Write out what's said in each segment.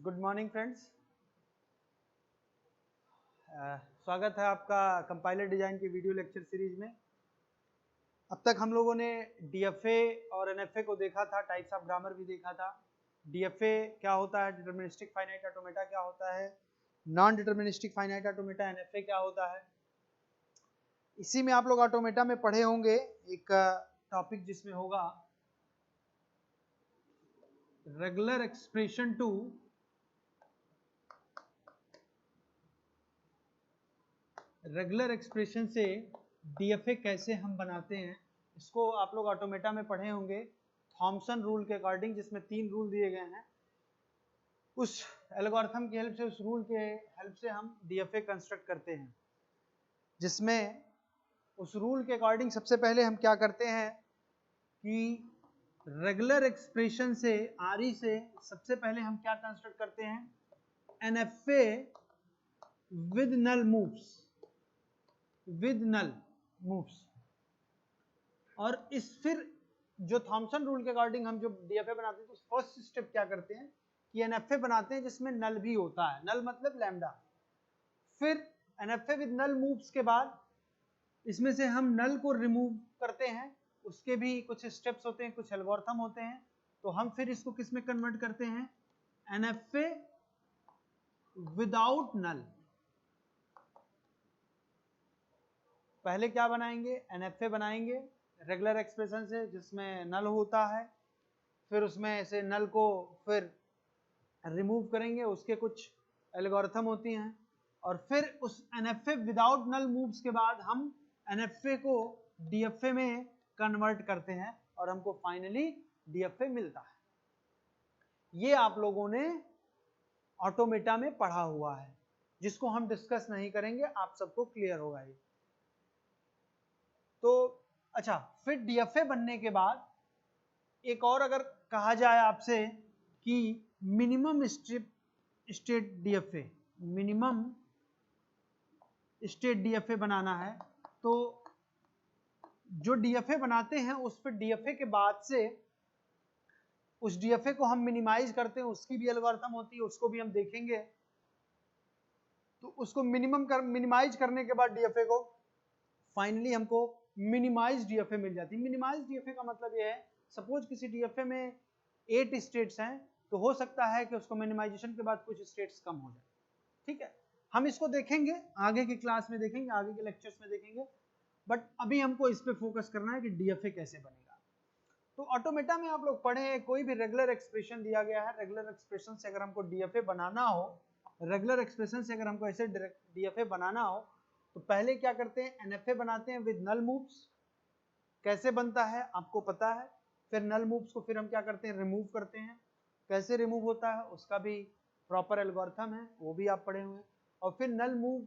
Good morning friends. स्वागत है आपका कंपाइलर डिजाइन की वीडियो लेक्चर सीरीज में। अब तक हम लोगों ने डीएफए और एनएफए को देखा था, टाइप्स ऑफ ग्रामर भी देखा था। डीएफए क्या होता है, डिटरमिनिस्टिक फाइनाइट ऑटोमेटा क्या होता है, non deterministic finite automata NFA क्या होता है। इसी में आप लोग ऑटोमेटा में पढ़े होंगे एक टॉपिक जिसमें होगा regular expression to regular expression से डीएफए कैसे हम बनाते हैं। इसको आप लोग ऑटोमेटा में पढ़े होंगे थॉमसन रूल के अकॉर्डिंग, जिसमें 3 रूल दिए गए हैं। उस एल्गोरिथम की हेल्प से, उस रूल के हेल्प से हम डीएफए कंस्ट्रक्ट करते हैं, जिसमें उस रूल के अकॉर्डिंग सबसे पहले हम क्या करते हैं कि रेगुलर एक्सप्रेशन से आरई से सबसे पहले हम क्या कंस्ट्रक्ट करते हैं, NFA with null moves, with null moves. और इस फिर जो थॉमसन रूल के अकॉर्डिंग हम जो डीएफए बनाते हैं तो फर्स्ट स्टेप क्या करते हैं कि एनएफए बनाते हैं जिसमें नल भी होता है, नल मतलब लैम्डा। फिर एनएफए विद नल मूव्स के बाद इसमें से हम नल को रिमूव करते हैं, उसके भी कुछ स्टेप्स होते हैं, कुछ एल्गोरिथम होते हैं। तो हम फिर इसको किस में कन्वर्ट करते हैं, एनएफए विदाउट नल। पहले क्या बनाएंगे, एनएफए बनाएंगे रेगुलर एक्सप्रेशन से जिसमें नल होता है, फिर उसमें से नल को फिर रिमूव करेंगे, उसके कुछ एल्गोरिथम होती हैं। और फिर उस एनएफए विदाउट नल मूव्स के बाद हम एनएफए को डीएफए में कन्वर्ट करते हैं और हमको फाइनली डीएफए मिलता है। ये आप लोगों ने ऑटोमेटा में पढ़ा हुआ है, जिसको हम डिस्कस नहीं करेंगे, आप सबको क्लियर होगा ये। तो अच्छा, फिर डीएफए बनने के बाद एक और अगर कहा जाए आपसे कि minimum state DFA, minimum state DFA बनाना है, तो जो डीएफए बनाते हैं उस पर डीएफए के बाद से उस डीएफए को हम मिनिमाइज करते हैं, उसकी भी एल्गोरिथम होती है, उसको भी हम देखेंगे। तो उसको मिनिमाइज करने के बाद डीएफए को फाइनली हमको मिनिमाइज डीएफए मिल जाती है। मिनिमाइज डीएफए का मतलब यह है, सपोज किसी डीएफए में 8 स्टेट्स हैं, तो हो सकता है कि उसको मिनिमाइजेशन के बाद कुछ स्टेट्स कम हो जाए। ठीक है, हम इसको देखेंगे आगे की क्लास में, देखेंगे आगे के लेक्चर्स में देखेंगे, बट अभी हमको इस पे फोकस करना है कि डीएफए कैसे बनेगा। तो ऑटोमेटा में आप लोग पढ़े हैं, कोई भी रेगुलर एक्सप्रेशन दिया गया है, रेगुलर एक्सप्रेशन से अगर हमको डीएफए बनाना हो, रेगुलर एक्सप्रेशन से अगर हमको ऐसे डीएफए बनाना हो, तो पहले क्या करते हैं, एनएफए बनाते हैं विद नल मूव्स। कैसे बनता है आपको पता है। फिर नल मूव्स को फिर हम क्या करते हैं, रिमूव करते हैं। कैसे रिमूव होता है उसका भी प्रॉपर एल्गोरिथम है, वो भी आप पढ़े हुए हैं। और फिर नल मूव,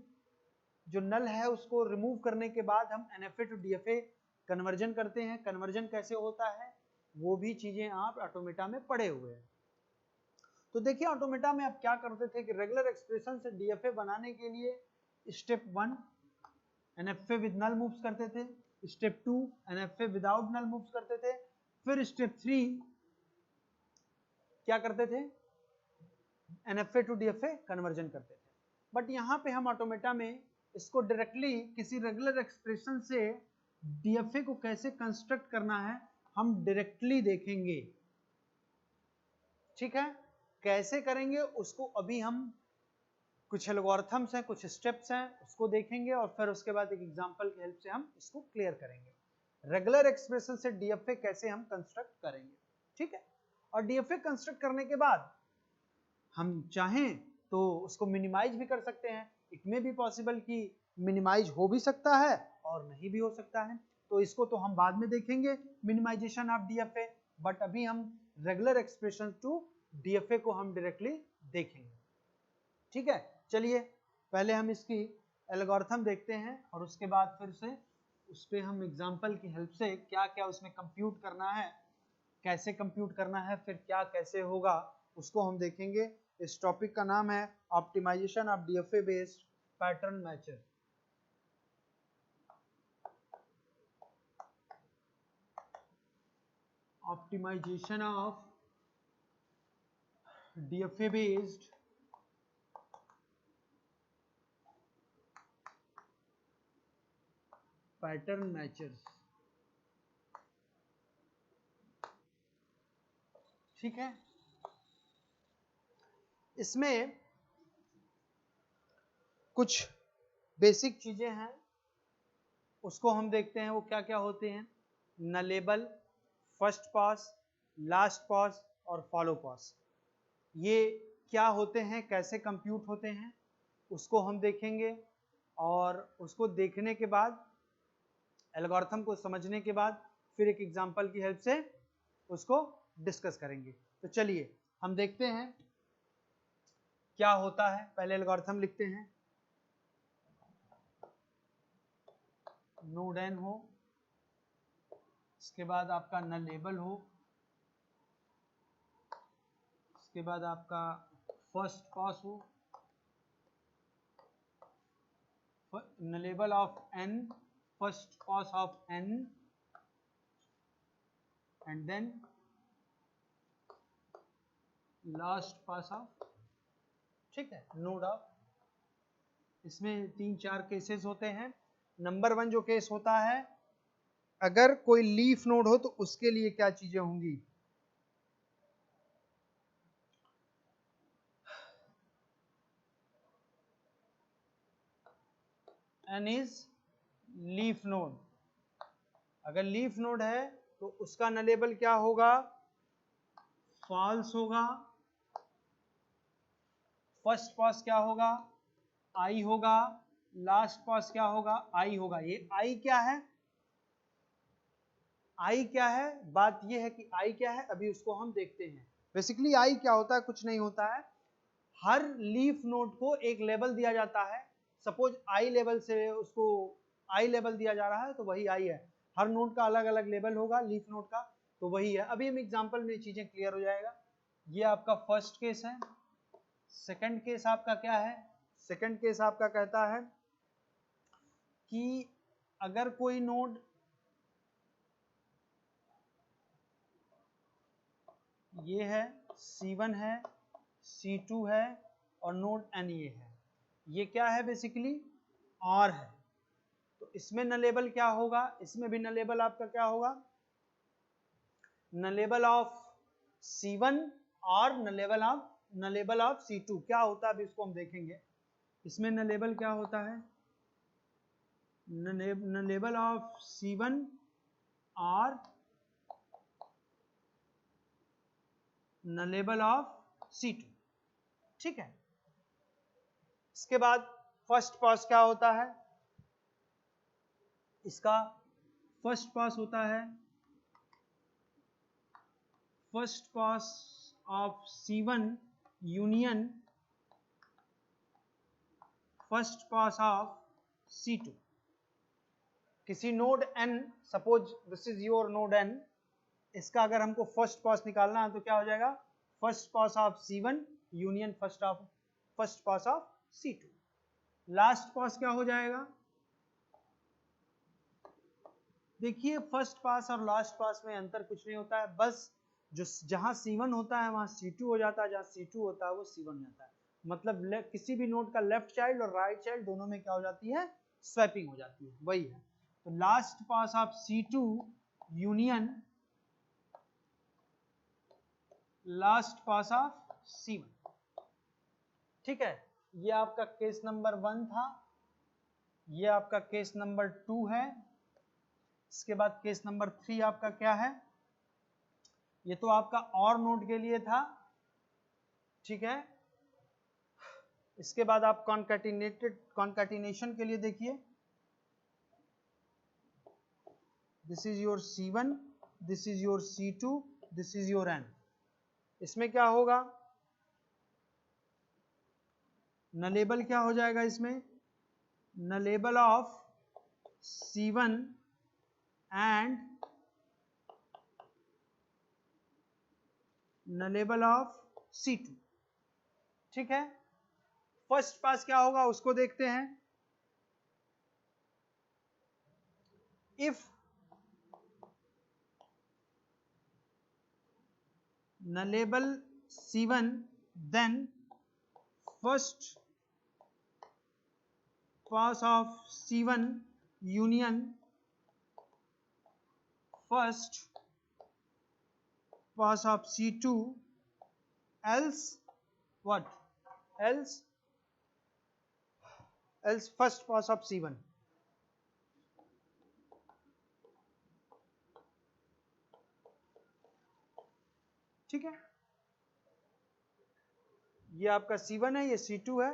जो नल है उसको रिमूव करने के बाद हम एनएफए टू डीएफए कन्वर्जन करते हैं। कन्वर्जन कैसे होता है वो भी चीजें आप ऑटोमेटा में पढ़े हुए हैं। तो देखिए ऑटोमेटा में आप क्या करते थे कि रेगुलर एक्सप्रेशन से डीएफए बनाने के लिए step 1 NFA with null moves करते थे, step 2 NFA without null moves करते थे, फिर स्टेप 3 क्या करते थे, एनएफए टू डीएफए कन्वर्जन करते थे। बट यहां पे हम ऑटोमेटा में इसको डायरेक्टली किसी रेगुलर एक्सप्रेशन से डीएफए को कैसे कंस्ट्रक्ट करना है हम डायरेक्टली देखेंगे। ठीक है, कैसे करेंगे उसको अभी हम कुछ एल्गोरिथम्स हैं, कुछ स्टेप्स हैं, उसको देखेंगे और फिर उसके बाद एक एग्जांपल की हेल्प से हम इसको क्लियर करेंगे। रेगुलर एक्सप्रेशन से डीएफए कैसे हम कंस्ट्रक्ट करेंगे। ठीक है, और डीएफए कंस्ट्रक्ट करने के बाद हम चाहें तो उसको मिनिमाइज भी कर सकते हैं। इट में भी पॉसिबल कि मिनिमाइज हो भी सकता है और नहीं भी हो सकता है, तो इसको तो हम बाद में देखेंगे मिनिमाइजेशन ऑफ डीएफए। बट अभी हम रेगुलर एक्सप्रेशन टू डीएफए को हम डायरेक्टली देखेंगे। ठीक है, चलिए पहले हम इसकी एल्गोरिथम देखते हैं और उसके बाद फिर से उस पर हम एग्जाम्पल की हेल्प से क्या क्या उसमें कंप्यूट करना है, कैसे कंप्यूट करना है, फिर क्या कैसे होगा उसको हम देखेंगे। इस टॉपिक का नाम है optimisation of DFA based pattern matcher. Optimisation of DFA based pattern matchers, ठीक है। इसमें कुछ बेसिक चीजें हैं, उसको हम देखते हैं वो क्या क्या होते हैं। नलेबल, फर्स्ट पास, लास्ट पास और फॉलो पास, ये क्या होते हैं, कैसे कंप्यूट होते हैं, उसको हम देखेंगे। और उसको देखने के बाद, एल्गोरिथम को समझने के बाद, फिर एक एग्जांपल की हेल्प से उसको डिस्कस करेंगे। तो चलिए हम देखते हैं क्या होता है। पहले एल्गोरिथम लिखते हैं। नोड n हो, इसके बाद आपका नलेबल हो, इसके बाद आपका फर्स्ट पास हो, nullable of n, first pass of n, and then last pos of, ठीक है, नोड ऑफ। इसमें 3-4 केसेस होते हैं। नंबर 1 जो केस होता है, अगर कोई लीफ नोड हो तो उसके लिए क्या चीजें होंगी। n is leaf node. अगर लीफ नोड है तो उसका नलेबल क्या होगा, फॉल्स होगा। फर्स्ट पास क्या होगा, आई होगा। लास्ट पास क्या होगा, आई होगा। ये आई क्या है, आई क्या है, बात ये है कि आई क्या है, अभी उसको हम देखते हैं। बेसिकली आई क्या होता है, कुछ नहीं होता है। हर लीफ नोड को एक लेबल दिया जाता है। सपोज आई लेवल से उसको आई लेबल दिया जा रहा है तो वही आई है। हर नोड का अलग अलग लेबल होगा लीफ नोड का, तो वही है। अभी हम एग्जांपल में चीजें क्लियर हो जाएगा। ये आपका फर्स्ट केस है। सेकंड केस आपका क्या है, सेकंड केस आपका कहता है कि अगर कोई नोड ये है, C1 है, C2 है और नोड N ये है, ये क्या है, बेसिकली R है। तो इसमें नलेबल क्या होगा, इसमें भी नलेबल आपका क्या होगा, नलेबल ऑफ C1 और नलेबल ऑफ C2 क्या होता है, अभी इसको हम देखेंगे। इसमें नलेबल क्या होता है, नलेबल ऑफ C1 और नलेबल ऑफ C2, ठीक है। इसके बाद फर्स्ट पास क्या होता है, इसका फर्स्ट पास होता है first pass of C1 union first pass of C2। किसी node n, suppose this is your node n, इसका अगर हमको फर्स्ट पास निकालना है तो क्या हो जाएगा, first pass of C1 union first pass of C2। Last पास क्या हो जाएगा, देखिए फर्स्ट पास और लास्ट पास में अंतर कुछ नहीं होता है, बस जो जहां C1 होता है वहां C2 हो जाता है, जहां C2 होता है वो C1 हो जाता है। मतलब किसी भी नोड का लेफ्ट चाइल्ड और राइट चाइल्ड दोनों में क्या हो जाती है, स्वैपिंग हो जाती है, वही है। तो last pos of C2 union last pos of C1, ठीक है। ये आपका केस नंबर 1 था, ये आपका केस नंबर 2 है। इसके बाद केस नंबर 3 आपका क्या है, ये तो आपका और नोड के लिए था, ठीक है। इसके बाद आप कॉन्कैटिनेशन के लिए देखिए, this is your C1, this is your C2, this is your N। इसमें क्या होगा, नलेबल क्या हो जाएगा, इसमें nullable of C1 and nullable of C2, ठीक है। फर्स्ट पास क्या होगा उसको देखते हैं। If nullable C1 then first pass of C1 union first pass of C2 else what? Else first pass of C1. ठीक है, ये आपका C1 है, ये C2 है,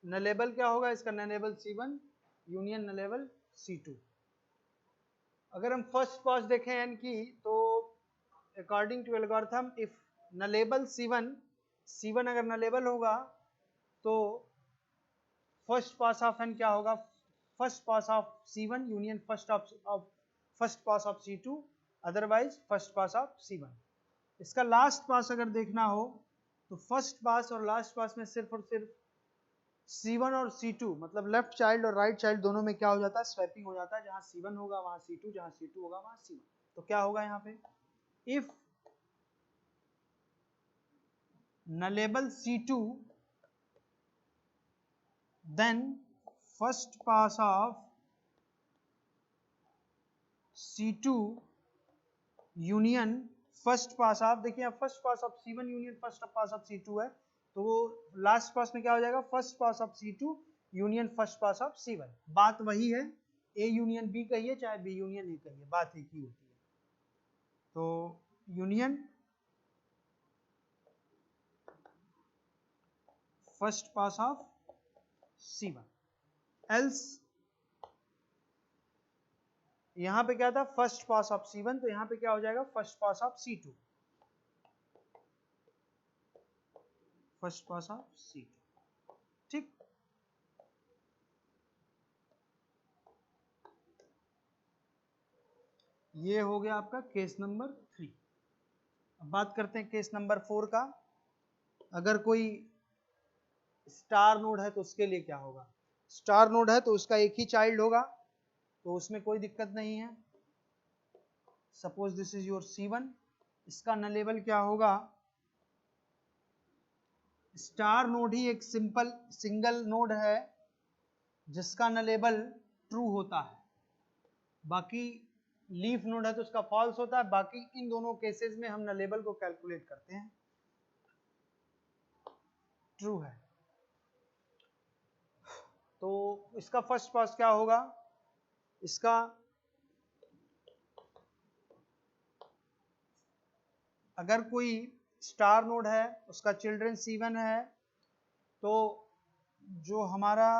नलेबल क्या होगा इसका? Nullable C1 union nullable C2। अगर हम फर्स्ट पास देखें n की, तो according to algorithm if nullable C1 अगर नलेबल होगा तो फर्स्ट पास ऑफ n क्या होगा? First pass of C1 union first pass of C2, otherwise first pass of C1। इसका लास्ट पास अगर देखना हो तो फर्स्ट पास और लास्ट पास में सिर्फ और सिर्फ C1 और C2 मतलब लेफ्ट चाइल्ड और राइट चाइल्ड दोनों में क्या हो जाता है? स्वैपिंग हो जाता है। जहां C1 होगा वहां C2, जहां C2 होगा वहां C1। तो क्या होगा यहाँ पे? If nullable C2 then first pass of C2 union first pass of, देखिए first pass of C1 union first pass of C2 है, तो लास्ट पास में क्या हो जाएगा? First pass of C2 union first pass of C1। बात वही है, A यूनियन B कहिए चाहे B यूनियन A कहिए, बात एक ही होती है। तो union first pass of C1 else, यहां पे क्या था? फर्स्ट पास ऑफ C1, तो यहां पे क्या हो जाएगा? First pass of C2, first pass of C2। ठीक, ये हो गया आपका केस नंबर 3। अब बात करते हैं केस नंबर 4 का। अगर कोई स्टार नोड है तो उसके लिए क्या होगा? स्टार नोड है तो उसका एक ही चाइल्ड होगा, तो उसमें कोई दिक्कत नहीं है। Suppose this is your C1, इसका नलेबल क्या होगा? स्टार नोड ही एक सिंगल नोड है जिसका नलेबल ट्रू होता है, बाकी लीफ नोड है तो उसका फॉल्स होता है। बाकी इन दोनों केसेस में हम नलेबल को कैलकुलेट करते हैं, ट्रू है। तो इसका फर्स्ट पास क्या होगा? इसका अगर कोई स्टार नोड है, उसका चिल्ड्रन C1 है, तो जो हमारा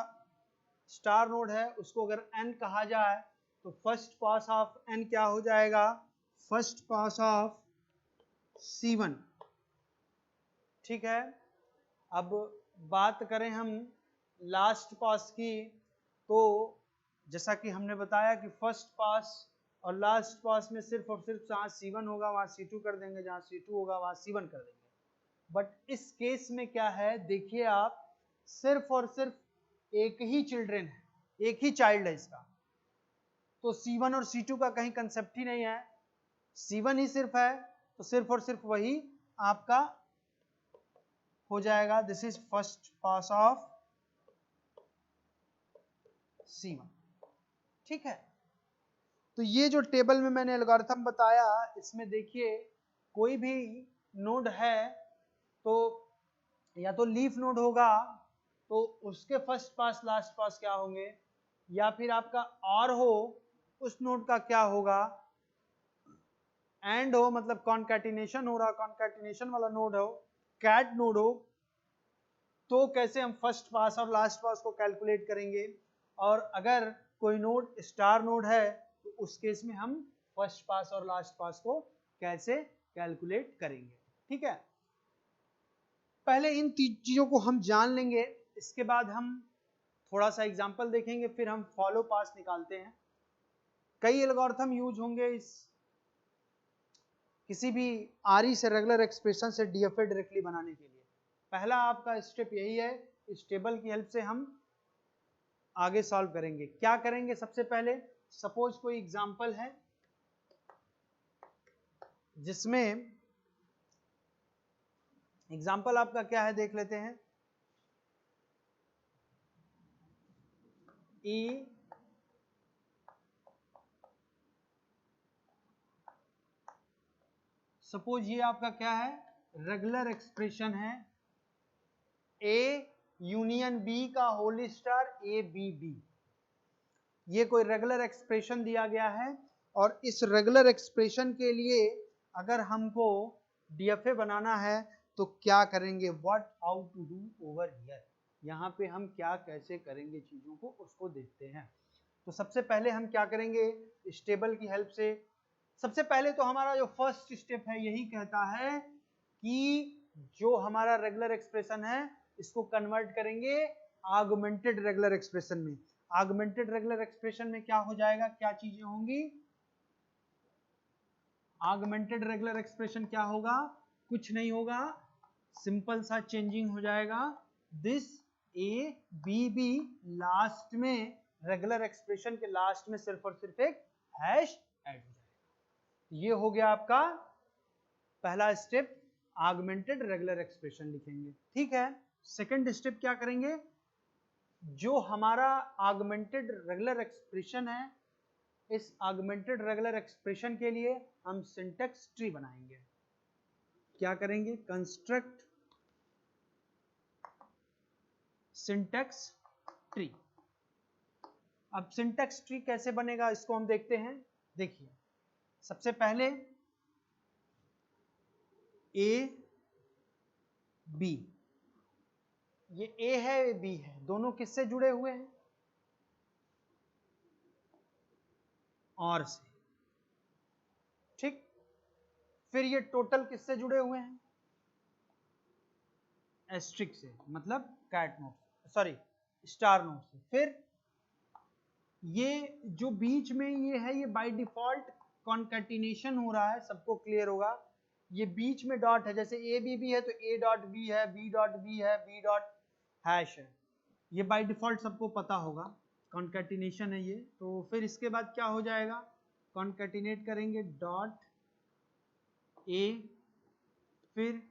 स्टार नोड है उसको अगर n कहा जाए तो फर्स्ट पास ऑफ n क्या हो जाएगा? First pass of C1। ठीक है, अब बात करें हम लास्ट पास की, तो जैसा कि हमने बताया कि फर्स्ट पास और लास्ट पास में सिर्फ और सिर्फ जहाँ C1 होगा वहाँ C2 कर देंगे, जहाँ C2 होगा वहाँ C1 कर देंगे। बट इस केस में क्या है, देखिए आप, सिर्फ और सिर्फ एक ही चिल्ड्रन है, एक ही चाइल्ड है इसका, तो C1 और C2 का कहीं कंसेप्ट ही नहीं है, C1 ही सिर्फ है, तो सिर्फ और सिर्फ वही आपका हो जाएगा। This is first pass of C1। ठीक है, तो ये जो टेबल में मैंने एल्गोरिथम बताया, इसमें देखिए कोई भी नोड है तो या तो लीफ नोड होगा तो उसके फर्स्ट पास लास्ट पास क्या होंगे, या फिर आपका और हो उस नोड का क्या होगा, एंड हो मतलब कॉन्कैटिनेशन हो रहा, कॉन्कैटिनेशन वाला नोड हो, कैट नोड हो, तो कैसे हम फर्स्ट पास और लास्ट पास को कैलकुलेट करेंगे। और अगर कोई नोड स्टार नोड है तो उस केस में हम फर्स्ट पास और लास्ट पास को कैसे कैलकुलेट करेंगे। ठीक है, पहले इन चीजों को हम जान लेंगे, इसके बाद हम थोड़ा सा एग्जांपल देखेंगे, फिर हम फॉलो पास निकालते हैं। कई एल्गोरिथम यूज होंगे इस किसी भी आरई से रेगुलर एक्सप्रेशन से डीएफए डायरेक्टली बनाने के लिए। पहला आपका स्टेप यही है, इस टेबल की हेल्प से हम आगे सॉल्व करेंगे। क्या करेंगे? सबसे पहले सपोज कोई एग्जांपल है जिसमें एग्जाम्पल आपका क्या है देख लेते हैं। ए सपोज ये आपका क्या है, रेगुलर एक्सप्रेशन है, ए यूनियन बी का whole star A B B. ये कोई रेगुलर एक्सप्रेशन दिया गया है और इस रेगुलर एक्सप्रेशन के लिए अगर हमको डीएफए बनाना है तो क्या करेंगे, what how to do over here, यहाँ पे हम क्या कैसे करेंगे चीजों को उसको देखते हैं। तो सबसे पहले हम क्या करेंगे, स्टेबल की हेल्प से। सबसे पहले तो हमारा जो फर्स्ट स्टेप है यही कहता है कि जो हमारा रेगुलर एक्सप्रेशन है इसको कन्वर्ट करेंगे आगमेंटेड रेगुलर एक्सप्रेशन में। आगमेंटेड रेगुलर एक्सप्रेशन में क्या हो जाएगा, क्या चीजें होंगी, आगमेंटेड रेगुलर एक्सप्रेशन क्या होगा, कुछ नहीं होगा, सिंपल सा चेंजिंग हो जाएगा, this A B B, last में रेगुलर एक्सप्रेशन के लास्ट में सिर्फ और सिर्फ एक हैश ऐड हो जाएगा। ये हो गया आपका पहला स्टेप, आगमेंटेड रेगुलर एक्सप्रेशन लिखेंगे। ठीक है, सेकंड स्टेप क्या करेंगे, जो हमारा आगमेंटेड रेगुलर एक्सप्रेशन है इस आगमेंटेड रेगुलर एक्सप्रेशन के लिए हम सिंटैक्स ट्री बनाएंगे। क्या करेंगे, कंस्ट्रक्ट सिंटैक्स ट्री। अब सिंटैक्स ट्री कैसे बनेगा इसको हम देखते हैं। देखिए सबसे पहले ए बी, ये ए है ये बी है, दोनों किससे जुड़े हुए हैं, और से। ठीक, फिर ये टोटल किससे जुड़े हुए हैं, एस्ट्रिक से, मतलब cat node, sorry star node से। फिर ये जो बीच में ये है ये बाय डिफॉल्ट कॉन्कैटिनेशन हो रहा है, सबको क्लियर होगा। ये बीच में डॉट है, जैसे ए बी बी है तो ए डॉट बी है, बी डॉट बी है, बी डॉट हैश है, ये बाय डिफॉल्ट सबको पता होगा, कॉन्कैटिनेशन है ये। तो फिर इसके बाद क्या हो जाएगा, कॉन्कैटिनेट करेंगे डॉट ए, फिर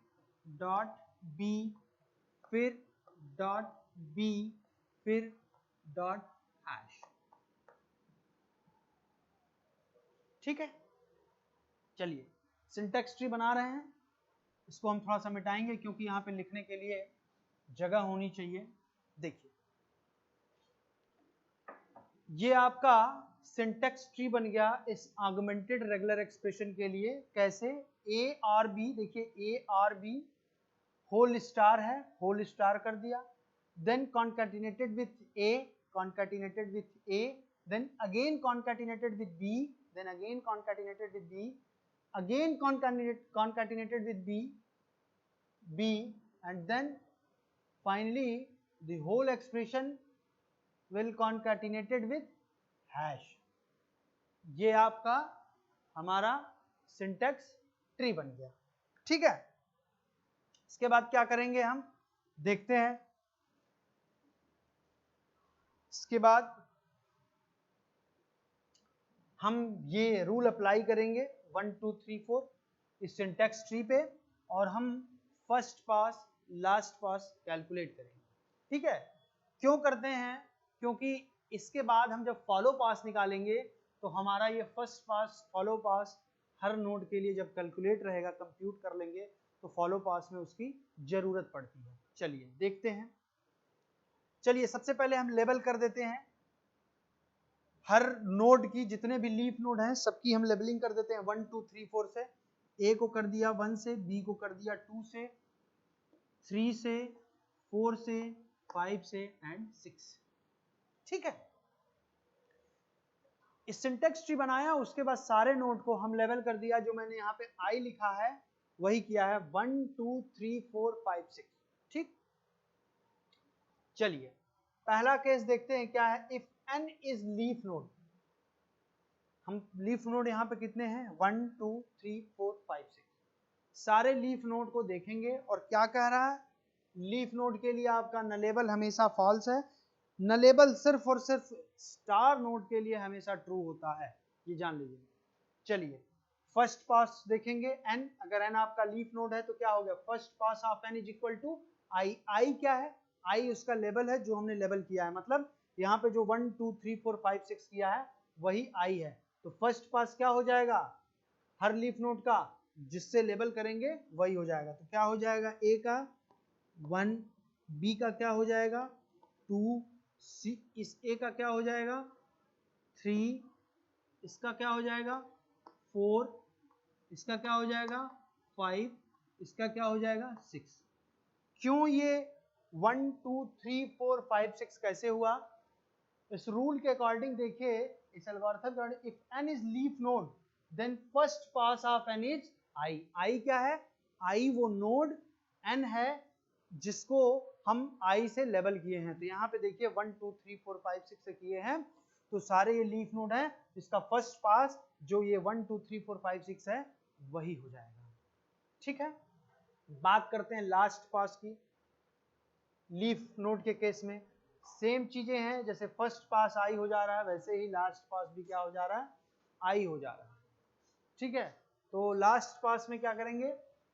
डॉट बी, फिर डॉट बी, फिर डॉट हैश। ठीक है, चलिए सिंटैक्स ट्री बना रहे हैं, इसको हम थोड़ा सा मिटाएंगे क्योंकि यहाँ पे लिखने के लिए जगह होनी चाहिए। देखिए ये आपका सिंटैक्स ट्री बन गया इस आगमेंटेड रेगुलर एक्सप्रेशन के लिए। कैसे, ए आर बी, देखिए A R B whole star है, होल स्टार कर दिया, then concatenated with A, concatenated with A, then again concatenated with B, then again concatenated with B, again concatenated with B, and then finally the whole expression will concatenated with hash। ये आपका हमारा syntax tree बन गया। ठीक है, इसके बाद क्या करेंगे हम देखते हैं। इसके बाद हम ये रूल अप्लाई करेंगे 1 2 3 4 इस सिंटैक्स ट्री पे, और हम first pos last pos calculate करेंगे। ठीक है, क्यों करते हैं, क्योंकि इसके बाद हम जब फॉलो पास निकालेंगे तो हमारा ये फर्स्ट पास फॉलो पास हर नोड के लिए जब कैलकुलेट रहेगा, कंप्यूट कर लेंगे, तो फॉलो पास में उसकी जरूरत पड़ती है। चलिए देखते हैं। चलिए सबसे पहले हम लेबल कर देते हैं, हर नोड की जितने भी लीफ नोड हैं सबकी हम लेबलिंग कर देते हैं 1 2 3 4 से। ए को कर दिया 1 से, बी को कर दिया 2 से, 3 से, 4 से, 5 से एंड 6। ठीक है, इस सिंटैक्स ट्री बनाया, उसके बाद सारे नोड को हम लेवल कर दिया, जो मैंने यहाँ पे आई लिखा है वही किया है 1 2 3 4 5 6। ठीक, चलिए पहला केस देखते हैं क्या है, if n is leaf node. हम लीफ नोड यहाँ पे कितने हैं 1 2 3 4 5 6, सारे लीफ नोड को देखेंगे और क्या कह रहा है, लीफ नोड के लिए आपका नलेबल हमेशा फॉल्स है, नलेबल सिर्फ और सिर्फ स्टार नोड के लिए हमेशा ट्रू होता है, ये जान लीजिए। चलिए फर्स्ट पास देखेंगे n, अगर n आपका लीफ नोड है तो क्या हो गया, first pass of n is equal to i। i क्या है, i उसका लेवल है जो हमने लेवल किया है, मतलब यहाँ पे जो 1 2 3 4 5 6 किया है वही i है। तो फर्स्ट पास क्या हो जाएगा, हर लीफ नोड का जिससे लेबल करेंगे वही हो जाएगा। तो क्या हो जाएगा, a का 1, b का क्या हो जाएगा 2, c इस a का क्या हो जाएगा 3, इसका क्या हो जाएगा 4, इसका क्या हो जाएगा 5, इसका क्या हो जाएगा 6। क्यों ये 1 2 3 4 5 6 कैसे हुआ, इस रूल के अकॉर्डिंग देखिए, इस एल्गोरिथम के according, if n is leaf node then first pass of n is i। i क्या है, i वो नोड n है जिसको हम i से लेबल किए हैं। तो यहाँ पे देखिए 1 2 3 4 5 6 से किए हैं, तो सारे ये लीफ नोड है, इसका फर्स्ट पास जो ये 1 2 3 4 5 6 है वही हो जाएगा। ठीक है, बात करते हैं लास्ट पास की। लीफ नोड के केस में सेम चीजें हैं, जैसे फर्स्ट पास आई हो जा रहा है वैसे ही लास्ट पास भी क्या हो जा रहा है, आई हो जा रहा है। ठीक है, तो लास्ट पास में क्या करेंगे,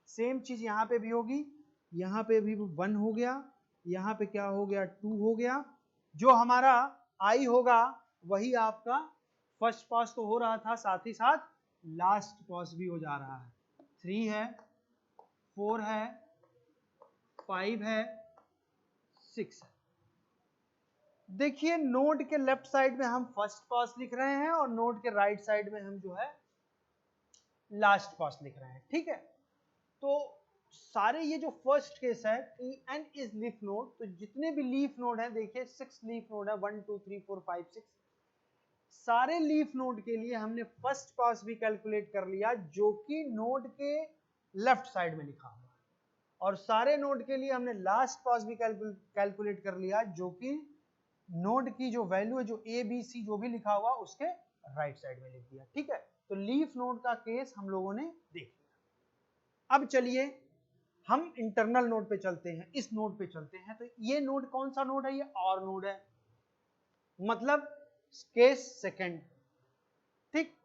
सेम चीज यहाँ पे भी होगी, यहाँ पे भी 1 हो गया, यहाँ पे क्या हो गया 2 हो गया, जो हमारा आई होगा वही आपका फर्स्ट पास तो हो रहा था, साथ ही साथ लास्ट पास भी हो जा रहा है। 3 है, 4 है, 5 है, 6 है। देखिए नोड के लेफ्ट साइड में हम फर्स्ट पास लिख रहे हैं और नोड के राइट साइड में हम जो है लास्ट पास लिख रहे हैं। ठीक है, तो सारे ये जो फर्स्ट केस है कि n इज लीफ नोड, तो जितने भी लीफ नोड हैं देखिए 6 लीफ नोड है, 1 2 3 4 5 6, सारे लीफ नोड के लिए हमने फर्स्ट पास भी कैलकुलेट कर लिया जो कि नोड के लेफ्ट साइड में लिखा हुआ है, और सारे नोड के लिए हमने लास्ट पास भी कैलकुलेट कर लिया जो कि नोड की जो वैल्यू है, जो ए बी सी जो भी लिखा हुआ उसके राइट साइड में लिख दिया। ठीक है, तो लीफ नोड का केस हम लोगों ने देख लिया। अब चलिए हम इंटरनल नोड पे चलते हैं, इस नोड पे चलते हैं। तो ये नोड कौन सा नोड है, ये और नोड है, मतलब केस सेकंड। ठीक,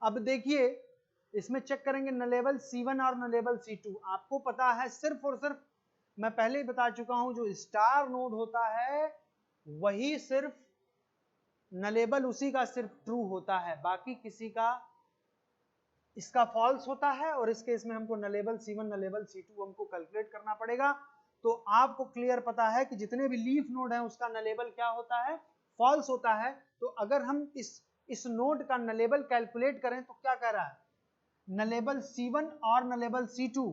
अब देखिए इसमें चेक करेंगे नलेबल C1 और नलेबल C2। आपको पता है सिर्फ और सिर्फ, मैं पहले ही बता चुका हूं, जो स्टार नोड होता है वही सिर्फ नलेबल उसी का सिर्फ ट्रू होता है, बाकी किसी का इसका फॉल्स होता है। और इस केस में हमको नलेबल C1 नलेबल C2 हमको कैलकुलेट करना पड़ेगा। तो आपको क्लियर पता है कि जितने भी लीफ नोड है उसका नलेबल क्या होता है, फॉल्स होता है। तो अगर हम इस नोड का नलेबल कैलकुलेट करें तो क्या कह रहा है, नलेबल C1 और नलेबल C2,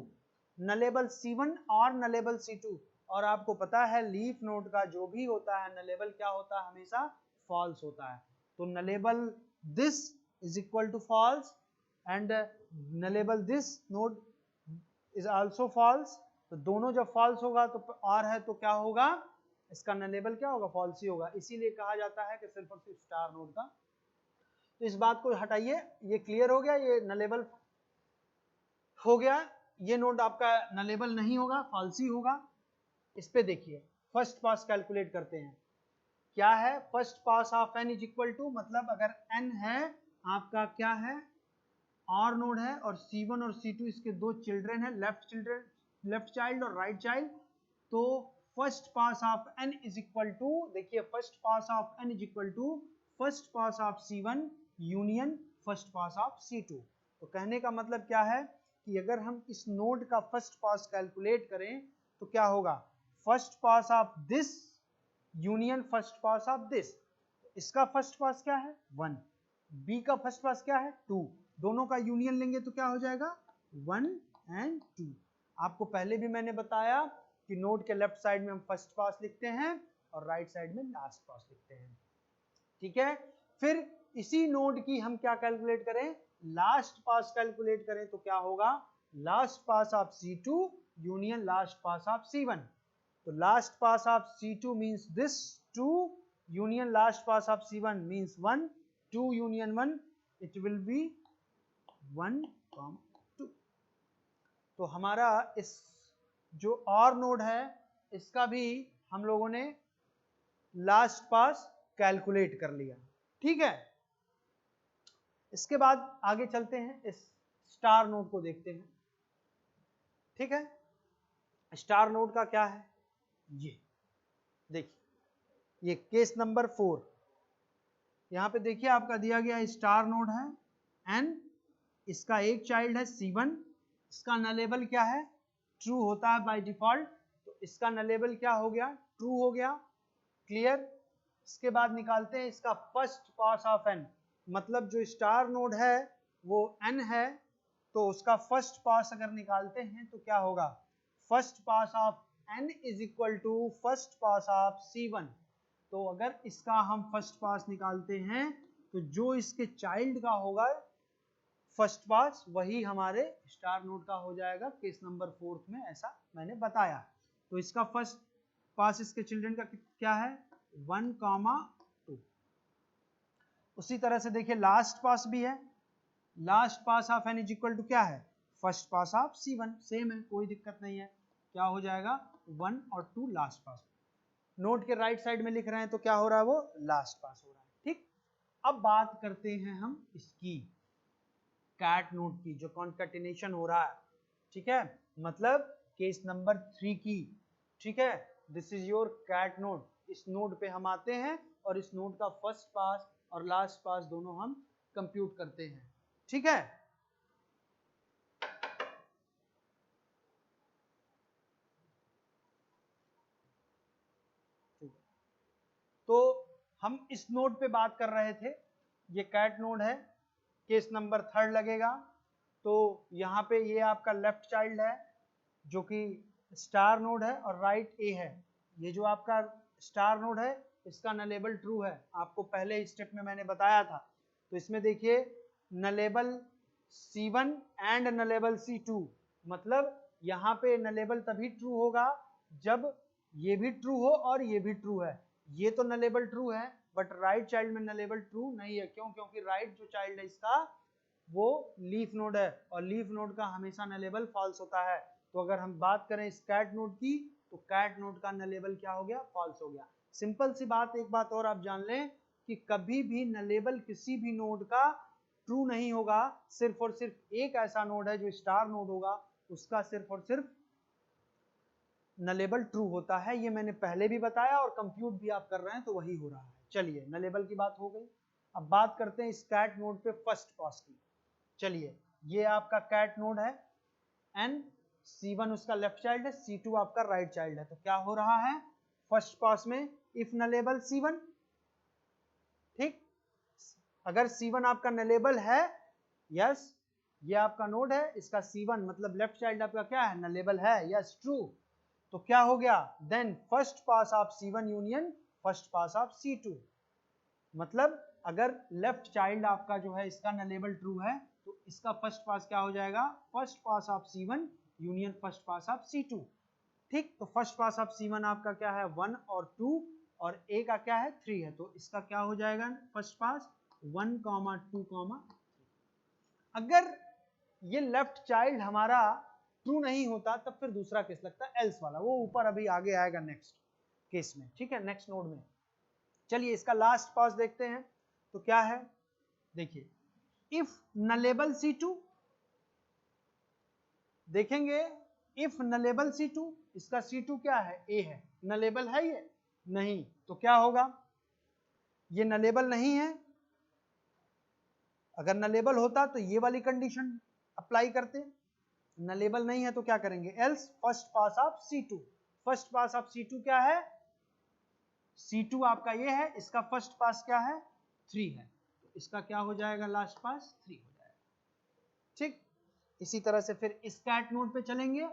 नलेबल C1 और नलेबल C2। और आपको पता है लीफ नोड का जो भी होता है नलेबल क्या होता है, हमेशा फॉल्स होता है। तो nullable this is equal to false and nullable this node is also false. तो दोनों जब फॉल्स होगा तो और है तो क्या होगा, इसका नलेबल क्या होगा, फॉल्स ही होगा। इसीलिए कहा जाता है कि सिर्फ और सिर्फ स्टार नोड का। तो इस बात को हटाइए, ये क्लियर हो गया, ये नलेबल हो गया, ये नोड आपका नलेबल नहीं होगा, फॉल्स ही होगा। इस पे देखिए फर्स्ट पास कैलकुलेट करते हैं, क्या है first pass of n is equal to, मतलब अगर n है आपका क्या है और नोड है, और C1 और C2 इसके दो चिल्ड्रन है, लेफ्ट चाइल्ड और राइट चाइल्ड। तो first pass of n is equal to, देखिए first pass of n is equal to first pass of C1 union first pass of C2। तो कहने का मतलब क्या है कि अगर हम इस नोड का फर्स्ट पास कैलकुलेट करें तो क्या होगा, first pass of this union first pass of this. इसका फर्स्ट पास क्या है 1, बी का फर्स्ट पास क्या है 2, दोनों का यूनियन लेंगे तो क्या हो जाएगा 1 एंड 2। आपको पहले भी मैंने बताया कि नोड के लेफ्ट साइड में हम फर्स्ट पास लिखते हैं और राइट साइड में लास्ट पास लिखते हैं। ठीक है, फिर इसी नोड की हम क्या कैलकुलेट करें, लास्ट पास कैलकुलेट करें तो क्या होगा, last pos of C2 union last pos of C1। तो last pos of C2 means this 2 union last pos of C1 means 1, 2 union 1, it will be 1, 2। तो हमारा इस जो और नोड है इसका भी हम लोगों ने लास्ट पास कैलकुलेट कर लिया। ठीक है, इसके बाद आगे चलते हैं, इस स्टार नोड को देखते हैं। ठीक है, स्टार नोड का क्या है, ये देखिए, ये केस नंबर 4, यहां पे देखिए आपका दिया गया स्टार नोड है एंड इसका एक चाइल्ड है C1, इसका नलेबल क्या है, ट्रू होता है बाय डिफॉल्ट, तो इसका नलेबल क्या हो गया, ट्रू हो गया। क्लियर। इसके बाद निकालते हैं इसका फर्स्ट पास ऑफ n, मतलब जो स्टार नोड है वो n है, तो उसका फर्स्ट पास अगर निकालते हैं तो क्या होगा, first pass of n is equal to first pass of C1। तो अगर इसका हम फर्स्ट पास निकालते हैं तो जो इसके चाइल्ड का होगा फर्स्ट पास वही हमारे स्टार नोड का हो जाएगा केस नंबर 4 में, ऐसा मैंने बताया। तो इसका फर्स्ट पास इसके चिल्ड्रन का क्या है 1,2। उसी तरह से देखिए लास्ट पास भी है, last pos of n is equal to क्या है, first pass of C1, same है, कोई दिक्कत नहीं है, क्या हो जाएगा 1 और 2 लास्ट पास। नोट के राइट साइड में लिख रहे हैं तो क्या हो रहा है, वो लास्ट पास हो रहा है। ठीक, अब बात करते हैं हम इसकी कैट नोड की, जो कॉन्कैटिनेशन हो रहा है। ठीक है, मतलब केस नंबर 3 की। ठीक है, this is your cat node. इस नोड पे हम आते हैं और इस नोड का फर्स्ट पास और लास्ट पास दोनों हम कंप्यूट करते हैं। ठीक है, तो हम इस नोड पे बात कर रहे थे, ये कैट नोड है, केस नंबर 3 लगेगा। तो यहाँ पे ये आपका लेफ्ट चाइल्ड है जो कि स्टार नोड है और राइट ए है। ये जो आपका स्टार नोड है इसका नलेबल ट्रू है, आपको पहले स्टेप में मैंने बताया था। तो इसमें देखिए nullable C1 and nullable C2, मतलब यहाँ पे नलेबल तभी ट्रू होगा जब ये भी ट्रू हो और ये भी ट्रू है। ये तो नलेबल ट्रू है बट राइट चाइल्ड में नलेबल ट्रू नहीं है, क्यों, क्योंकि राइट जो चाइल्ड है इसका वो लीफ नोड है और लीफ नोड का हमेशा नलेबल फॉल्स होता है। तो अगर हम बात करें इस कैट नोड की तो कैट नोड का नलेबल क्या हो गया, फॉल्स हो गया। सिंपल सी बात, एक बात और आप जान लें कि कभी भी नलेबल किसी भी नोड का ट्रू नहीं होगा, सिर्फ और सिर्फ एक ऐसा नोड है जो स्टार नोड होगा, उसका सिर्फ और सिर्फ नलेबल ट्रू होता है। ये मैंने पहले भी बताया और कंप्यूट भी आप कर रहे हैं तो वही हो रहा है। चलिए, नलेबल की बात हो गई, अब बात करते हैं इस कैट नोड पे फर्स्ट पास की। चलिए, ये आपका कैट नोड है एंड C1 उसका लेफ्ट चाइल्ड है, C2 आपका राइट चाइल्ड है। तो क्या हो रहा है फर्स्ट पास में, इफ नलेबल C1, ठीक, अगर C1 आपका नलेबल है, यस, ये आपका नोड है, इसका C1 मतलब लेफ्ट चाइल्ड आपका क्या है, नलेबल है, यस, ट्रू। तो क्या हो गया, then first pass of C1 union first pass of C2, मतलब अगर लेफ्ट चाइल्ड आपका जो है इसका नलेबल ट्रू है तो इसका फर्स्ट पास क्या हो जाएगा, first pass of C1 union first pass of C2। ठीक, तो फर्स्ट पास ऑफ C1 आपका क्या है 1 और 2 और ए का क्या है 3 है, तो इसका क्या हो जाएगा फर्स्ट पास 1, 2, 3। अगर ये लेफ्ट चाइल्ड हमारा ट्रू नहीं होता तब फिर दूसरा केस लगता है एल्स वाला, वो ऊपर अभी आगे आएगा नेक्स्ट केस में। ठीक है, नेक्स्ट नोड में। चलिए इसका लास्ट पास देखते हैं तो क्या है, देखिए इफ नलेबल C2, देखेंगे इफ नलेबल C2, इसका C2 क्या है, ए है, नलेबल है ये नहीं, तो क्या होगा, ये नलेबल नहीं है। अगर नलेबल होता तो ये वाली कंडीशन अप्लाई करते, नलेबल नहीं है तो क्या करेंगे, else first pass of C2। First pass of C2 क्या है, C2 आपका ये है, इसका फर्स्ट पास क्या है 3 है, तो इसका क्या हो जाएगा लास्ट पास 3 हो जाएगा। ठीक, इसी तरह से फिर इस कैट नोड पे चलेंगे,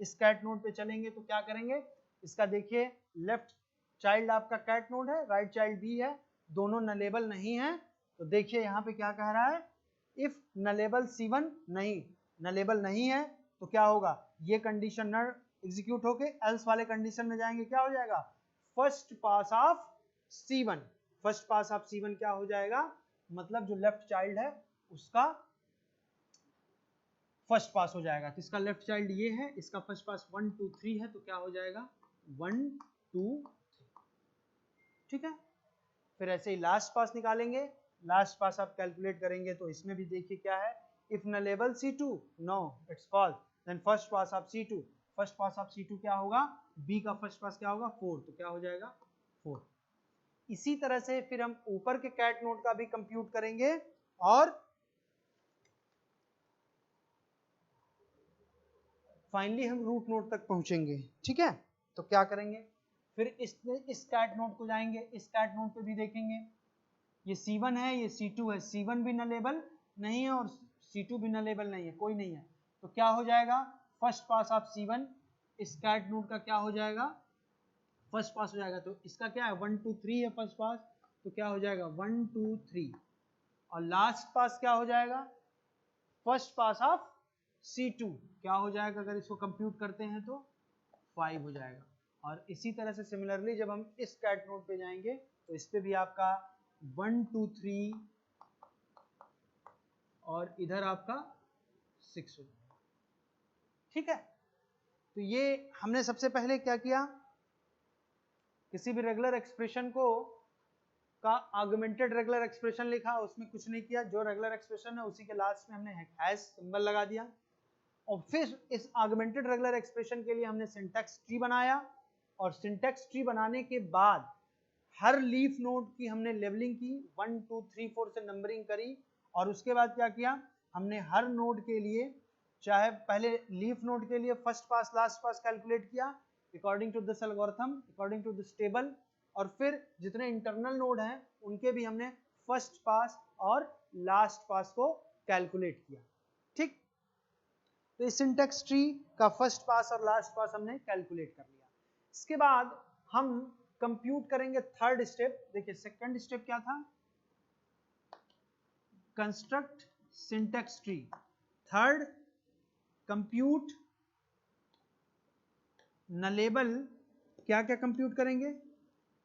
इस कैट नोड पे चलेंगे तो क्या करेंगे, इसका देखिए लेफ्ट चाइल्ड आपका कैट नोड है, राइट चाइल्ड भी है, दोनों नलेबल नहीं है। तो देखिए यहाँ पे क्या कह रहा है, इफ नलेबल C1 नहीं, नलेबल नहीं है तो क्या होगा, ये कंडीशन न एग्जीक्यूट होके एल्स वाले कंडीशन में जाएंगे, क्या हो जाएगा first pass of C1। First pass of C1 क्या हो जाएगा, मतलब जो लेफ्ट चाइल्ड है उसका फर्स्ट पास हो जाएगा। तो इसका लेफ्ट चाइल्ड ये है, इसका फर्स्ट पास 1, 2, 3 है, तो क्या हो जाएगा 1, 2, 3। ठीक है, फिर ऐसे ही लास्ट पास निकालेंगे, लास्ट पास आप कैलकुलेट करेंगे तो इसमें भी देखिए क्या है, if nullable C2 no it's false, then first pass of C2, first pass of C2 क्या होगा, B का फर्स्ट पास क्या होगा 4, तो क्या हो जाएगा 4। इसी तरह से फिर हम ऊपर के कैट नोड का भी कंप्यूट करेंगे और फाइनली हम रूट नोड तक पहुंचेंगे। ठीक है, तो क्या करेंगे, फिर इस कैट नोड को जाएंगे, इस कैट नोड पे भी देखेंगे, ये C1 है, ये C2 है, C1 भी नलेबल नहीं है और C2 भी नलेबल नहीं है, कोई नहीं है, तो क्या हो जाएगा, फर्स्ट पास ऑफ C1 इस कैट नोड का क्या हो जाएगा, फर्स्ट पास हो जाएगा, तो इसका क्या है 1 2 3 है फर्स्ट पास, तो क्या हो जाएगा 1 2 3, और लास्ट पास क्या हो जाएगा, फर्स्ट पास ऑफ C2 क्या हो जाएगा, अगर इसको कंप्यूट करते हैं तो 5 हो जाएगा। और इसी तरह से सिमिलरली जब हम इस कैट नोड पे जाएंगे तो इस पे भी आपका 1 2 3 और इधर आपका 6 हो जाएगा। ठीक है, तो ये हमने सबसे पहले क्या किया, किसी भी रेगुलर एक्सप्रेशन को का आर्गुमेंटेड रेगुलर एक्सप्रेशन लिखा, उसमें कुछ नहीं किया, जो रेगुलर एक्सप्रेशन है उसी के लास्ट में हमने हैश सिंबल लगा दिया, और फिर इस आर्गुमेंटेड रेगुलर एक्सप्रेशन के लिए हमने सिंटैक्स ट्री बनाया, और सिंटैक्स ट्री बनाने के बाद हर लीफ नोड की हमने लेबलिंग की, 1 2 3 4 से नंबरिंग करी, और उसके बाद क्या किया, हमने हर नोड के लिए, चाहे पहले लीफ नोड के लिए first pos last pos calculate किया according to this algorithm, according to this table, और फिर जितने इंटरनल नोड हैं उनके भी हमने फर्स्ट पास और लास्ट पास को कैलकुलेट किया। ठीक, तो इस सिंटैक्स ट्री का फर्स्ट पास और लास्ट पास हमने कैलकुलेट कर लिया। इसके बाद हम कंप्यूट करेंगे थर्ड स्टेप। देखिए सेकंड स्टेप क्या था, construct syntax tree, third compute nullable, क्या क्या कंप्यूट करेंगे,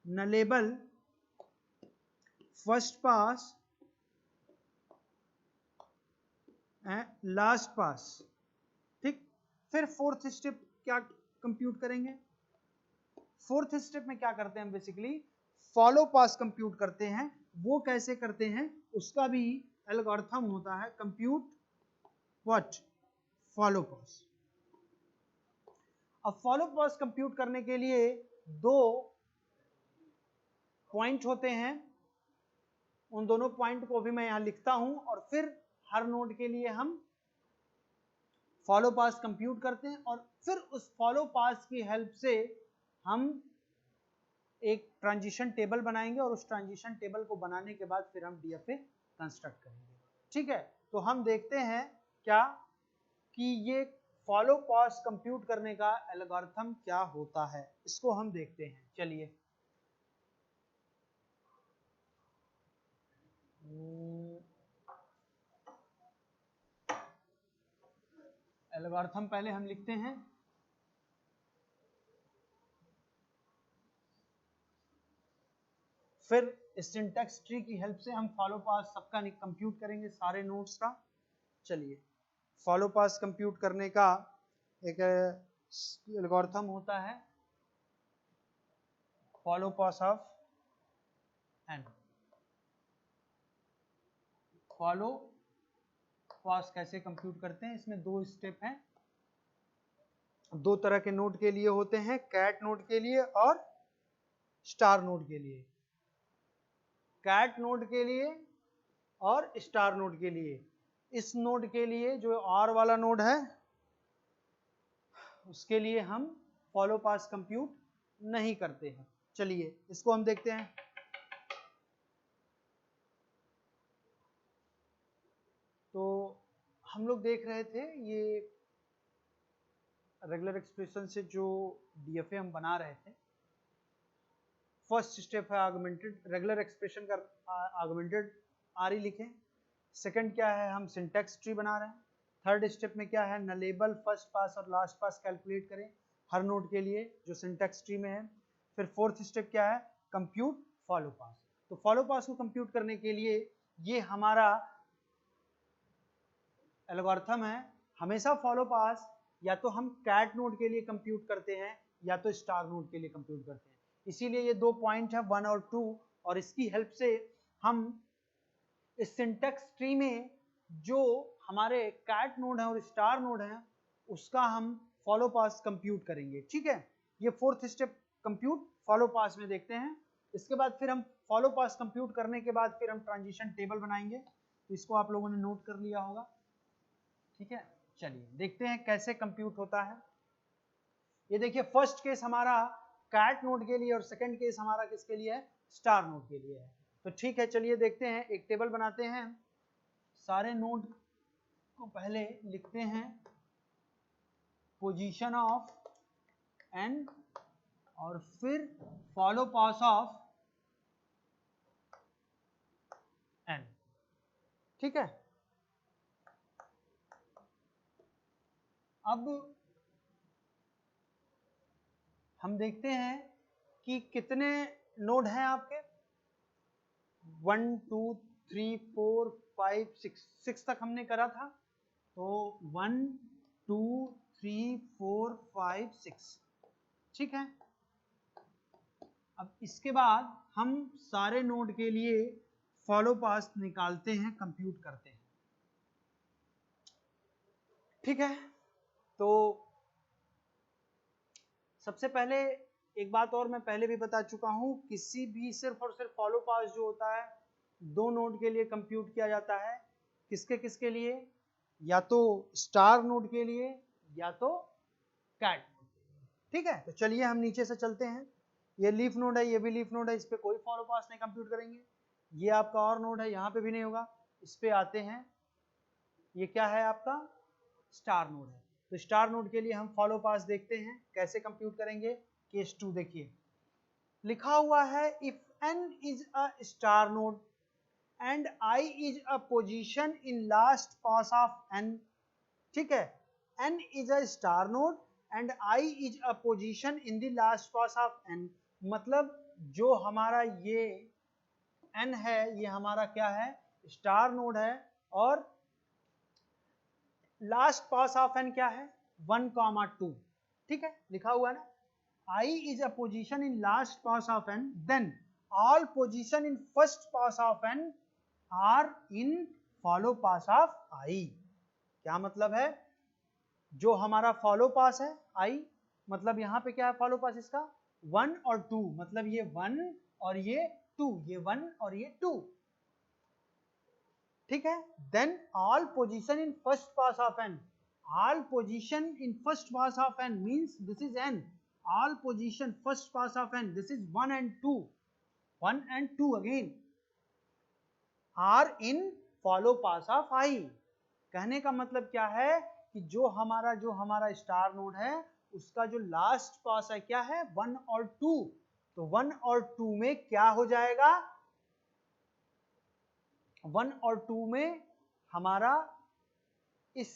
nullable first pass and last पास। ठीक, फिर फोर्थ स्टेप क्या कंप्यूट करेंगे, फोर्थ स्टेप में क्या करते हैं, बेसिकली फॉलो पास कंप्यूट करते हैं। वो कैसे करते हैं उसका भी एल्गोरिथम होता है, कंप्यूट व्हाट, फॉलो पास। अब फॉलो पास कंप्यूट करने के लिए दो पॉइंट होते हैं, उन दोनों पॉइंट को भी मैं यहां लिखता हूं, और फिर हर नोड के लिए हम फॉलो पास कंप्यूट करते हैं, और फिर उस फॉलो पास की हेल्प से हम एक ट्रांजिशन टेबल बनाएंगे, और उस ट्रांजिशन टेबल को बनाने के बाद फिर हम डीएफए कंस्ट्रक्ट करेंगे। ठीक है, तो हम देखते हैं क्या कि ये फॉलो पास कंप्यूट करने का एल्गोरिथम क्या होता है, इसको हम देखते हैं। चलिए एल्गोरिथम पहले हम लिखते हैं, फिर इस सिंटैक्स ट्री की हेल्प से हम फॉलो पास सबका कंप्यूट करेंगे, सारे नोड्स का। चलिए, फॉलो पास कंप्यूट करने का एक एल्गोरिथम होता है, follow pass of N. Follow pass कैसे कंप्यूट करते हैं, इसमें दो स्टेप हैं, दो तरह के नोड के लिए होते हैं, कैट नोड के लिए और स्टार नोड के लिए। कैट नोड के लिए और स्टार नोड के लिए, इस नोड के लिए जो आर वाला नोड है उसके लिए हम फॉलो पास कंप्यूट नहीं करते हैं। चलिए इसको हम देखते हैं। तो हम लोग देख रहे थे ये रेगुलर एक्सप्रेशन से जो डीएफए हम बना रहे थे, फर्स्ट स्टेप है आर्गुमेंटेड, रेगुलर एक्सप्रेशन का आर्गुमेंटेड आर ही लिखें। सेकंड क्या है, हम सिंटैक्स ट्री बना रहे हैं। थर्ड स्टेप में क्या है, नलेबल फर्स्ट पास और लास्ट पास कैलकुलेट करें हर नोड के लिए जो सिंटैक्स ट्री में है। फिर फोर्थ स्टेप क्या है, कंप्यूट फॉलो पास। तो फॉलो पास को कंप्यूट करने के लिए ये हमारा एल्गोरिथम है। हमेशा फॉलो पास या तो हम कैट नोड के लिए कंप्यूट करते हैं या तो स्टार नोड के लिए कंप्यूट करते हैं। इसीलिए ये दो पॉइंट है 1 और 2, और इसकी हेल्प से हम इस सिंटेक्स ट्री में जो हमारे कैट नोड है और स्टार नोड है उसका हम फॉलो पास कंप्यूट करेंगे। ठीक है, ये फोर्थ स्टेप कंप्यूट फॉलो पास में देखते हैं। इसके बाद फिर हम फॉलो पास कंप्यूट करने के बाद फिर हम ट्रांजिशन टेबल बनाएंगे, तो इसको आप लोगों ने नोट कर लिया होगा। ठीक है, चलिए देखते हैं कैसे कंप्यूट होता है। ये देखिए फर्स्ट केस हमारा कैट नोड के लिए और सेकंड केस हमारा किसके लिए है, स्टार नोड के लिए है। तो ठीक है, चलिए देखते हैं, एक टेबल बनाते हैं, सारे नोड को पहले लिखते हैं पोजीशन ऑफ n और फिर फॉलो पास ऑफ n। ठीक है, अब हम देखते हैं कि कितने नोड हैं आपके, 1 2 3 4 5 6 तक हमने करा था, तो 1 2 3 4 5 6। ठीक है, अब इसके बाद हम सारे नोड के लिए फॉलो पास निकालते हैं, कंप्यूट करते हैं। ठीक है, तो सबसे पहले एक बात और मैं पहले भी बता चुका हूं, किसी भी सिर्फ और सिर्फ फॉलो पास जो होता है दो नोड के लिए कंप्यूट किया जाता है। किसके किसके लिए, या तो स्टार नोड के लिए या तो कैट नोड के लिए। ठीक है, तो चलिए हम नीचे से चलते हैं। ये लीफ नोड है, ये भी लीफ नोड है, इस पे कोई फॉलो पास नहीं कंप्यूट करेंगे। ये आपका और नोड है, यहाँ पे भी नहीं होगा। इस पे आते हैं, ये क्या है आपका स्टार नोड है, तो स्टार नोड के लिए हम फॉलो पास देखते हैं कैसे कंप्यूट करेंगे। केस 2 देखिए, लिखा हुआ है if n is a star node and i is a position in last pos of n। ठीक है, n is a star node and i is a position in the last pos of n। मतलब जो हमारा ये n है ये हमारा क्या है, स्टार नोड है, और लास्ट पास ऑफ n क्या है, 1, 2। ठीक है, लिखा हुआ है ना, I is a position in last pass of n, then all position in first pass of n are in follow pass of I। क्या मतलब है, जो हमारा फॉलो पास है I, मतलब यहां पे क्या है फॉलो पास इसका 1 और 2, मतलब ये 1 और ये 2, ये 1 और ये 2। ठीक है, then all position in first pass of n, all position in first pass of n means this is n, all position first pass of n, this is 1 and 2, 1 and 2 again are in follow pass of I। कहने का मतलब क्या है कि जो हमारा star node है उसका जो लास्ट पास है क्या है 1 और 2, तो 1 और 2 में क्या हो जाएगा, 1 और 2 में हमारा इस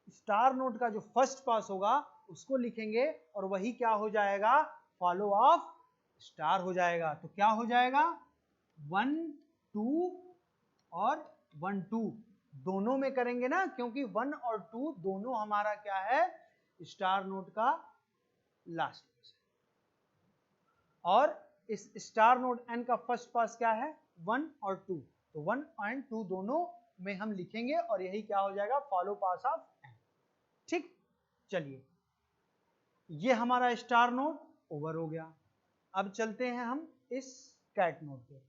स्टार नोड का जो फर्स्ट पास होगा उसको लिखेंगे और वही क्या हो जाएगा, फॉलो ऑफ स्टार हो जाएगा। तो क्या हो जाएगा 1 2 और 1 2 दोनों में करेंगे ना, क्योंकि 1 और 2 दोनों हमारा क्या है स्टार नोड का लास्ट पास है, और इस स्टार नोड n का फर्स्ट पास क्या है 1 और 2, तो 1 एंड 2 दोनों में हम लिखेंगे और यही क्या हो जाएगा फॉलो पास ऑफ n। ठीक, चलिए ये हमारा स्टार नोड ओवर हो गया। अब चलते हैं हम इस कैट नोड पे।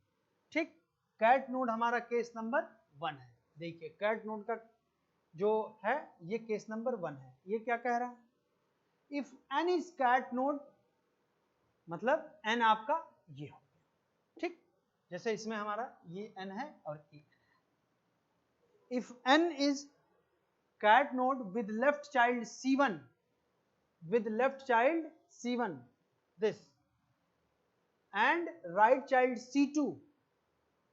ठीक, कैट नोड हमारा केस नंबर 1 है। देखिए कैट नोड का जो है ये केस नंबर 1 है। ये क्या कह रहा है, if n is cat node, मतलब n आपका ये हो गया। ठीक, जैसे इसमें हमारा ये n है और ये n है। If n is cat node with left child c1, with left child c1 this and right child c2,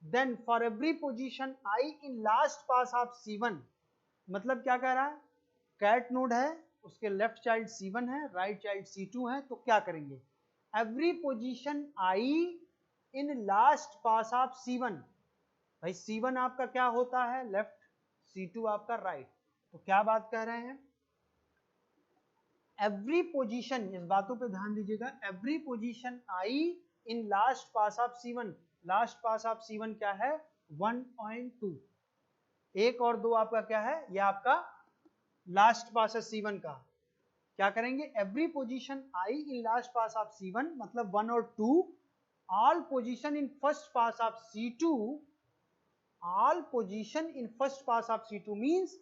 then for every position I in last pass of c1, मतलब क्या कह रहा है, कैट नोड है उसके left child c1 है, right child c2 है, तो क्या करेंगे every position I in last pos of c1, भाई c1 आपका क्या होता है लेफ्ट, c2 आपका राइट, तो क्या बात कह रहे हैं एवरी पोजीशन, इस बातों पे ध्यान दीजिएगा, every position I in last pos of c1, last pos of c1 क्या है 1.2, 1 और 2 आपका क्या है, ये आपका लास्ट पास है C1 का। क्या करेंगे, every position I in last pos of C1 मतलब 1 और 2, all position in first pass of C2, all position in first pass of C2 means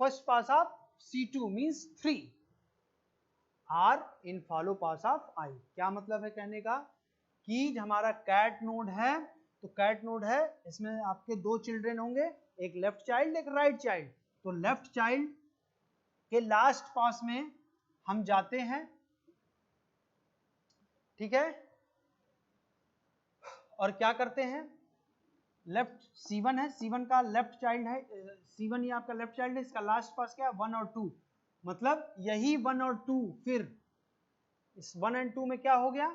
first pass of C2 means 3 are in follow pass of I। क्या मतलब है कहने का कि हमारा cat node है, तो कैट नोड है, इसमें आपके 2 चिल्ड्रन होंगे, एक लेफ्ट चाइल्ड एक राइट चाइल्ड। तो लेफ्ट चाइल्ड के लास्ट पास में हम जाते हैं, ठीक है, और क्या करते हैं, लेफ्ट C1 है, C1 का लेफ्ट चाइल्ड है, C1 ये आपका लेफ्ट चाइल्ड है, इसका लास्ट पास क्या है 1 और 2, मतलब यही 1 और 2 फिर इस 1 एंड 2 में क्या हो गया,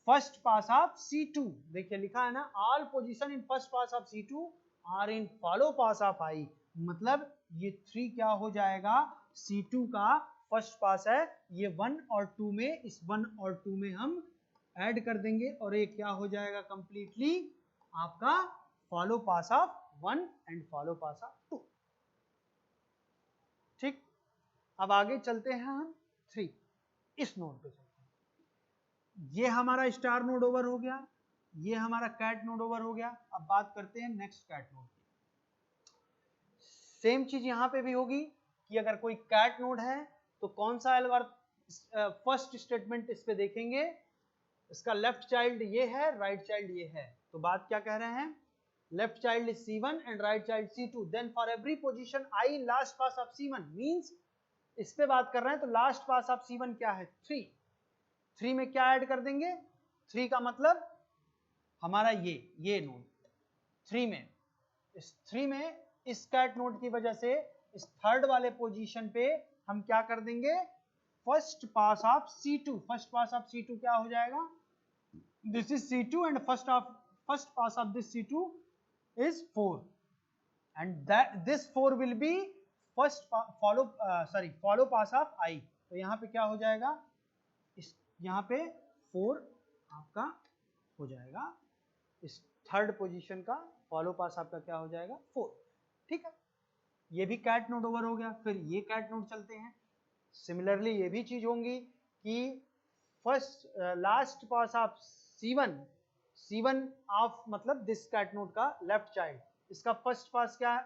फर्स्ट पास ऑफ C2। देखिए लिखा है ना, all position in first pass of C2 are in follow pass of I, मतलब ये 3 क्या हो जाएगा, C2 का फर्स्ट पास है, ये 1 और 2 में, इस 1 और 2 में हम ऐड कर देंगे और ये क्या हो जाएगा कंप्लीटली आपका follow pass of 1 and follow pass of 2। ठीक, अब आगे चलते हैं हम 3, इस नोड पे चलते हैं। ये हमारा स्टार नोड ओवर हो गया, ये हमारा कैट नोड ओवर हो गया। अब बात करते हैं नेक्स्ट कैट नोड की। सेम चीज यहां पे भी होगी कि अगर कोई कैट नोड है तो कौन सा एल्गोरिथम, फर्स्ट स्टेटमेंट इस पे देखेंगे, इसका लेफ्ट चाइल्ड ये है, राइट चाइल्ड ये है, तो बात क्या कह रहे हैं, left child is C1 and right child C2, then for every position I in last pos of C1 means, इस पे बात कर रहे हैं तो लास्ट पास ऑफ C1 क्या है 3, 3 में क्या ऐड कर देंगे, 3 का मतलब हमारा ये नोड 3 में, इस 3 में इस कैट नोड की वजह से इस थर्ड वाले पोजीशन पे हम क्या कर देंगे, first pass of C2, first pass of C2 क्या हो जाएगा, this is C2 and first pass of this C2 is 4 and that this 4 will be first follow pass of I। तो यहाँ पे क्या हो जाएगा, इस यहाँ पे 4 आपका हो जाएगा, इस थर्ड पोजीशन का फॉलो पास आपका क्या हो जाएगा 4। ठीक है, ये भी कैट नोड ओवर हो गया। फिर ये कैट नोड चलते हैं, सिमिलरली ये भी चीज होंगी कि first last pos of C1 of मतलब दिस कैट नोड का लेफ्ट चाइल्ड, इसका फर्स्ट पास क्या है,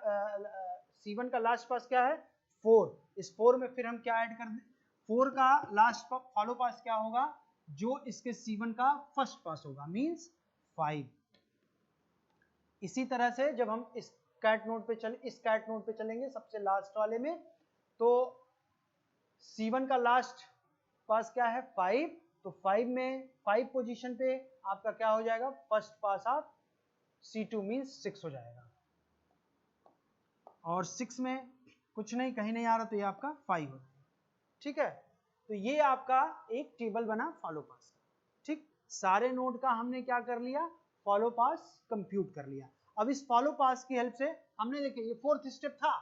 C1 का लास्ट पास क्या है 4, इस 4 में फिर हम क्या ऐड कर दें, 4 का लास्ट फॉलो पास क्या होगा, जो इसके C1 का फर्स्ट पास होगा मींस 5। इसी तरह से जब हम इस कैट नोड पे चलेंगे सबसे लास्ट वाले में, तो C1 का लास्ट पास क्या है 5, तो 5 में 5 पोजीशन पे आपका क्या हो जाएगा, first pass of C2 means 6 हो जाएगा, और 6 में कुछ नहीं, कहीं नहीं आ रहा तो ये आपका 5 हो जाएगा। ठीक है, तो ये आपका एक टेबल बना फॉलो पास का। ठीक, सारे नोड का हमने क्या कर लिया, फॉलो पास कंप्यूट कर लिया। अब इस फॉलो पास की हेल्प से हमने देखिए ये फोर्थ स्टेप था,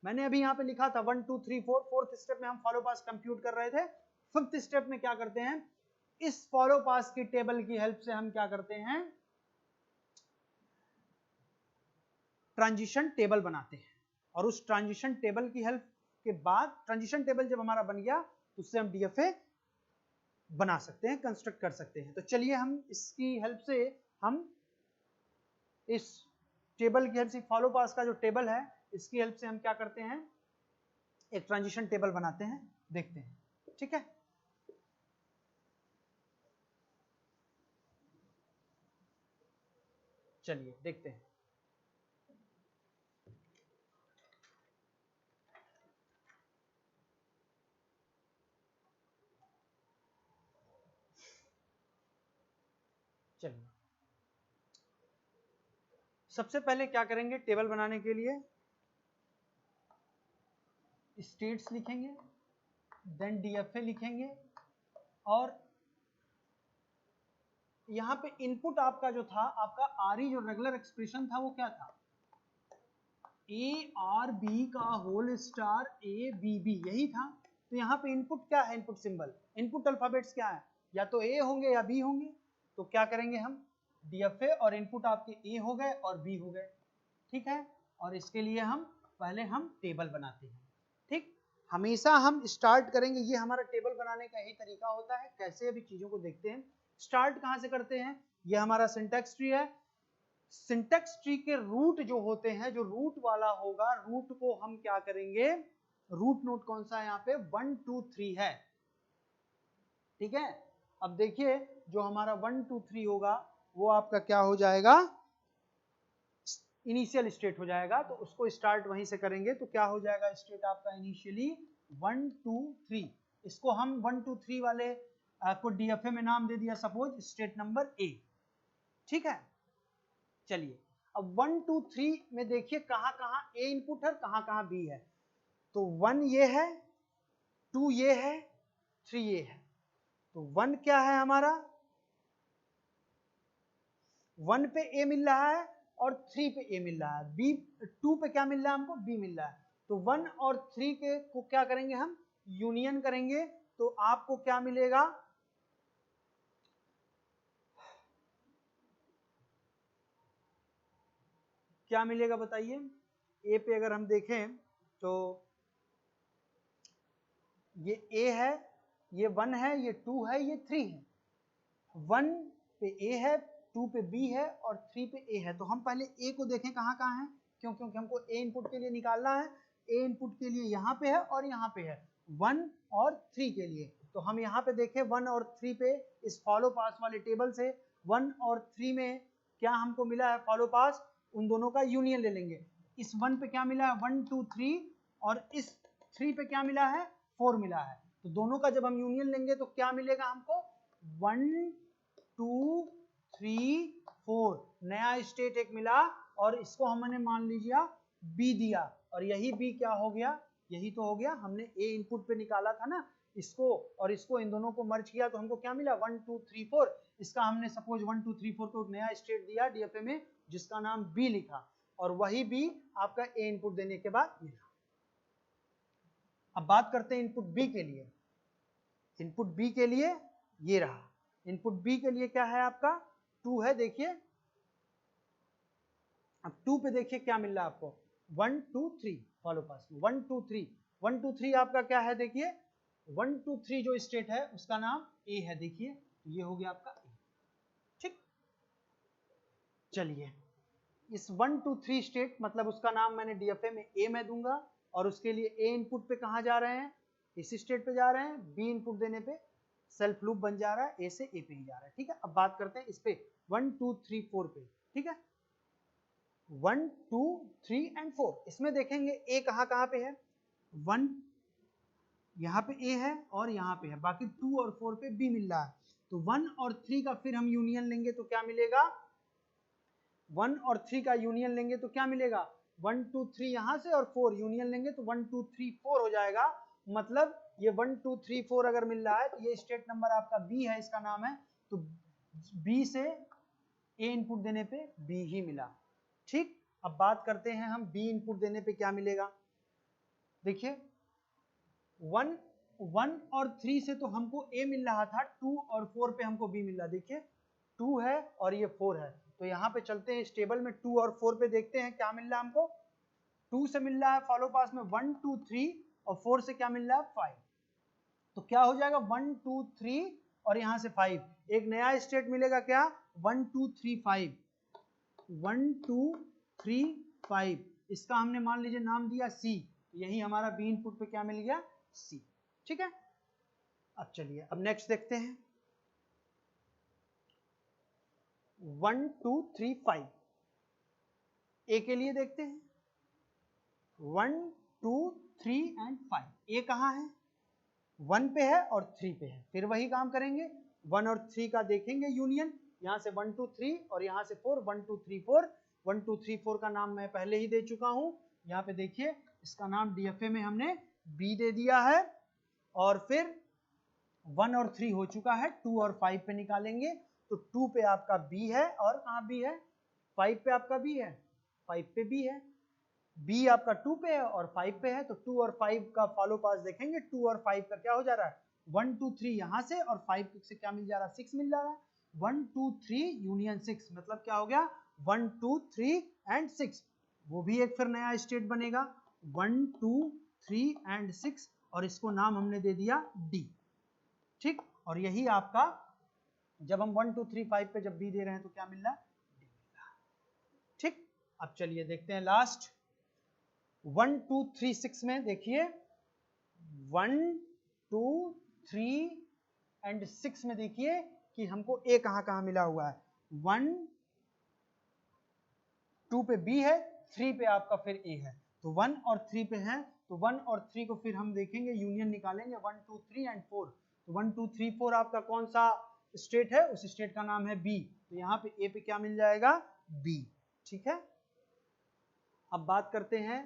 मैंने अभी यहाँ पे लिखा था 1 2 3 4, फोर्थ स्टेप में हम फॉलो पास कंप्यूट कर रहे थे। फिफ्थ स्टेप में क्या करते हैं, इस फॉलो पास की टेबल की हेल्प से हम क्या करते हैं, ट्रांजिशन टेबल बनाते हैं, और उस ट्रांजिशन टेबल की हेल्प के बाद, ट्रांजिशन टेबल जब हमारा बन गया तो उससे हम DFA बना सकते हैं, कंस्ट्रक्ट कर सकते हैं। तो चलिए हम इसकी हेल्प से, हम इस टेबल की हेल्प से, फॉलो पास का जो टेबल है इसकी हेल्प से हम क्या करते हैं, एक ट्रांजिशन टेबल बनाते हैं, देखते हैं। ठीक है, चलिए देखते हैं। चलिए सबसे पहले क्या करेंगे, टेबल बनाने के लिए स्टेट्स लिखेंगे, देन DFA लिखेंगे, और यहाँ पे इनपुट आपका जो था, आपका RE जो रेगुलर एक्सप्रेशन था वो क्या था, ARB का होल स्टार ABB, यही था। तो यहाँ पे इनपुट क्या है, इनपुट सिंबल, इनपुट अल्फाबेट्स क्या है, या तो A होंगे या B होंगे। तो क्या करेंगे हम, डीएफए और इनपुट आपके ए हो गए और बी हो गए, ठीक है। और इसके लिए हम पहले टेबल बनाते हैं, ठीक। हमेशा हम स्टार्ट करेंगे, ये हमारा टेबल बनाने का यही तरीका होता है। कैसे अभी चीजों को देखते हैं। स्टार्ट कहाँ से करते हैं, ये हमारा सिंटैक्स ट्री है। सिंटैक्स ट्री के रूट जो होते हैं, जो रूट वाला होगा, रूट को हम क्या करेंगे, रूट नोड कौन सा है यहाँ पे 1 2 3 है, ठीक है। अब देखिए जो हमारा 1 2 3 होगा वो आपका क्या हो जाएगा, इनिशियल स्टेट हो जाएगा। तो उसको स्टार्ट वहीं से करेंगे, तो क्या हो जाएगा स्टेट आपका इनिशियली 1 2 3। इसको हम 1 2 3 वाले को डीएफए में नाम दे दिया सपोज स्टेट नंबर ए, ठीक है। चलिए अब 1 2 3 में देखिए कहां कहां ए इनपुट है, कहां कहां बी है। तो 1 ये है, 2 ये है, 3 ये है। तो 1 क्या है हमारा, 1 पे ए मिल रहा है और 3 पे ए मिल रहा है, बी 2 पे क्या मिल रहा है हमको, बी मिल रहा है। तो 1 और 3 के को क्या करेंगे हम, यूनियन करेंगे। तो आपको क्या मिलेगा, क्या मिलेगा बताइए। ए पे अगर हम देखें तो ये ए है, ये 1 है, ये 2 है, ये 3 है। 1 पे ए है, 2 पे बी है और 3 पे ए है। तो हम पहले ए को देखें कहाँ कहाँ है, क्योंकि हमको ए इनपुट के लिए निकालना है। ए इनपुट के लिए यहाँ पे है और यहाँ पे है 1 और 3 के लिए। तो हम यहाँ पे देखें 1 और 3 पे इस फॉलो पास वाले टेबल से 1 और 3 में क्या हमको मिला है फॉलो पास, उन दोनों का यूनियन ले लेंगे। इस 1 पे क्या मिला है 1 2 3 और इस 3 पे क्या मिला है 4 मिला है। तो दोनों का जब हम यूनियन लेंगे तो क्या मिलेगा हमको 1 2 3 4, नया स्टेट एक मिला और इसको हमने मान लीजिए बी दिया। और यही बी क्या हो गया, यही तो हो गया, हमने ए इनपुट पे निकाला था ना इसको, और इसको इन दोनों को मर्ज किया तो हमको क्या मिला 1 2 3 4। इसका हमने सपोज 1 2 3 4 को एक नया स्टेट दिया डीएफए में जिसका नाम बी लिखा, और वही बी आपका ए इनपुट देने के बाद मिला। अब बात करते हैं इनपुट बी के लिए। इनपुट बी के लिए ये रहा, इनपुट बी के लिए क्या है आपका 2 है, देखिए। अब 2 पे देखिए क्या मिल रहा है आपको 1 2 3 फॉलो पास में 1 2 3 1 2 3 आपका क्या है, देखिए 1 2 3 जो स्टेट है उसका नाम ए है, देखिए ये हो गया आपका ए, ठीक। चलिए इस 1 2 3 स्टेट मतलब उसका नाम मैंने डीएफए में ए में दूंगा, और उसके लिए ए इनपुट पे कहाँ जा रहे हैं, इस स्टेट पे जा रहे हैं, बी इनपुट देने पे सेल्फ लूप बन जा रहा है, ए से ए पे ही जा रहा है, ठीक है। अब बात करते हैं इस पे 1 2 3 4 पे, ठीक है। 1 2 3 एंड 4 इसमें देखेंगे ए कहाँ कहाँ पे है, 1 यहाँ पे ए है और यहाँ पे है, बाकी 2 और 4 पे बी मिल रहा है। तो 1 और 3 का फिर हम यूनियन लेंगे तो क्या मिलेगा, 1 और 3 का यूनियन लेंगे तो क्या मिलेगा 1 2 3 यहाँ से और 4 यूनियन लेंगे तो 1 2 3 4 हो जाएगा। मतलब ये 1 2 3 4 अगर मिल रहा है तो ये स्टेट नंबर आपका बी है, इसका नाम है। तो बी से ए इनपुट देने पे बी ही मिला, ठीक। अब बात करते हैं हम बी इनपुट देने पे क्या मिलेगा। देखिए 1 और 3 से तो हमको ए मिल रहा था, 2 और 4 पे हमको बी मिल रहा है। देखिए 2 है और ये 4 है, तो यहाँ पे चलते हैं इस टेबल में 2 और 4 पे देखते हैं क्या मिल रहा है हमको। 2 से मिल रहा है फॉलो पास में 1 2 3 और 4 से क्या मिल रहा है 5। तो क्या हो जाएगा 1 2 3 और यहाँ से 5, एक नया स्टेट मिलेगा क्या 1 2 3 5 1 2 3 5। इसका हमने मान लीजिए नाम दिया सी, यही हमारा बी इनपुट पे क्या मिल गया सी, ठीक है। अब चलिए अब नेक्स्ट देखते हैं 1 2 3 5 ए के लिए देखते हैं 1 2 3 एंड 5। ए कहाँ है 1 पे है और 3 पे है, फिर वही काम करेंगे 1 और 3 का देखेंगे यूनियन, यहाँ से 1 2 3 और यहाँ से 4 1 2 3 4 1 2 3 4 का नाम मैं पहले ही दे चुका हूँ। यहाँ पे देखिए इसका नाम डीएफए में हमने बी दे दिया है, और फिर 1 और 3 हो चुका है, 2 और 5 पे निकालेंगे तो 2 पे आपका बी है और कहाँ बी है 5 पे आपका बी है, 5 पे बी है, बी आपका 2 पे है और 5 पे है। तो 2 और 5 का फॉलो पास देखेंगे, 2 और 5 का क्या हो जा रहा है 1 2 3 यहाँ से और 5 से क्या मिल जा रहा है 6 मिल जा रहा है। 1 2 3 यूनियन 6, मतलब क्या हो गया 1 2 3 एंड 6, वो भी एक फिर नया स्टेट बनेगा 1 2 3 एंड 6, और इसको नाम हमने दे दिया डी। ठीक, और यही आपका जब हम 1 2 3 5 पे जब बी दे रहे हैं तो क्या मिल रहा है, डी मिल रहा है। ठीक, अब चलिए देखते हैं लास्ट 1 2 3 6 में। देखिए 1 2 3 एंड 6 में देखिए कि हमको ए कहां कहां मिला हुआ है, 1 2 पे बी है, 3 पे आपका फिर ए है, तो 1 और 3 पे है, तो 1 और 3 को फिर हम देखेंगे यूनियन निकालेंगे 1 2 3 एंड 4, तो 1 2 3 4 आपका कौन सा स्टेट है, उस स्टेट का नाम है बी, तो यहाँ पे ए पे क्या मिल जाएगा, बी। ठीक है, अब बात करते हैं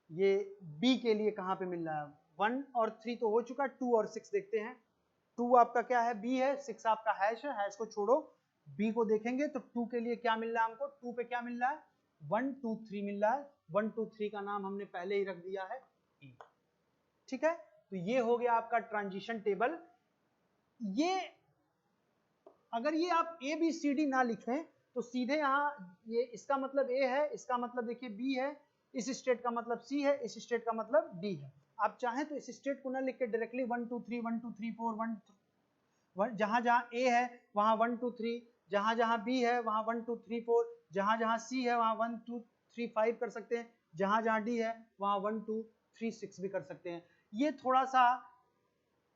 ये बी के लिए कहां पे मिल रहा है, 1 और 3 तो हो चुका, 2 और 6 देखते हैं। 2 आपका क्या है, बी है, 6 आपका हैश है, हैश को छोड़ो, बी को देखेंगे तो 2 के लिए क्या मिल रहा है हमको, 2 पे क्या मिल रहा है 1 2 3 मिल रहा है, 1 2 3 का नाम हमने पहले ही रख दिया है ई। ठीक है, तो ये हो गया आपका ट्रांजिशन टेबल। ये अगर ये आप ए बी सी डी ना लिखें तो सीधे यहाँ ये इसका मतलब ए है, इसका मतलब देखिए बी है, इस स्टेट का मतलब सी है, इस स्टेट का मतलब डी है। आप चाहें तो इस स्टेट को ना लिख के डायरेक्टली 1 2 3 1 2 3 4 1 जहां जहां ए है वहां 1 2 3, जहां जहां बी है वहां 1 2 3 4, जहां जहां सी है वहां 1 2 3 5 कर सकते हैं, जहां जहां डी है वहां 1 2 3 6 भी कर सकते हैं। ये थोड़ा सा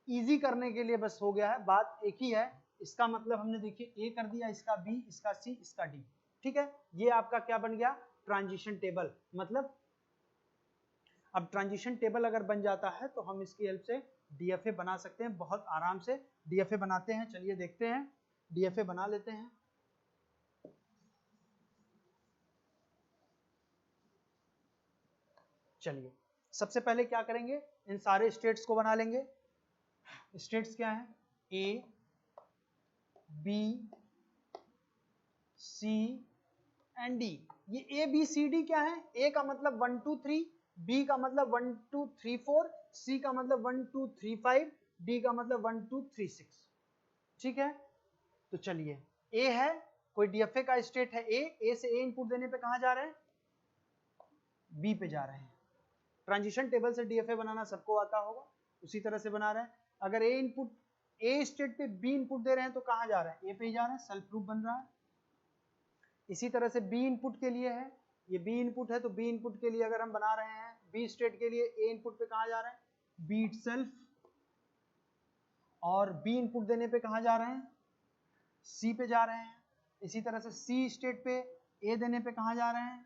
इजी करने के लिए बस हो गया है, बात एक ही है। इसका मतलब हमने देखिए ए कर दिया, इसका बी, इसका सी, इसका डी। ठीक है, ये आपका क्या बन गया, ट्रांजिशन टेबल। मतलब अब ट्रांजिशन टेबल अगर बन जाता है तो हम इसकी हेल्प से डीएफए बना सकते हैं, बहुत आराम से डीएफए बनाते हैं। चलिए देखते हैं, डीएफए बना लेते हैं। चलिए सबसे पहले क्या करेंगे, इन सारे स्टेट्स को बना लेंगे। स्टेट्स क्या है, A B C and D. ये ए बी सी डी क्या है, ए का मतलब 1 2 3, बी का मतलब 1 2 3 4, सी का मतलब 1 2 3 5, डी का मतलब 1 2 3 6। ठीक है, तो चलिए ए है, कोई डीएफए का स्टेट है ए से ए इनपुट देने पे कहां जा रहे हैं, बी पे जा रहे हैं। ट्रांजिशन टेबल से डीएफए बनाना सबको आता होगा, उसी तरह से बना रहे हैं। अगर ए इनपुट ए स्टेट पे बी इनपुट दे रहे हैं तो कहां जा रहे हैं, ए पे ही जा रहे हैं, सेल्फ प्रूफ बन रहा है। इसी तरह से बी इनपुट के लिए है, ये बी इनपुट है, तो बी इनपुट के लिए अगर हम बना रहे हैं बी स्टेट के लिए ए इनपुट पे कहां जा रहे हैं, बी इटसेल्फ, और बी इनपुट देने पे कहां जा रहे हैं, सी पे जा रहे हैं। इसी तरह से सी स्टेट पे ए देने पे कहां जा रहे हैं,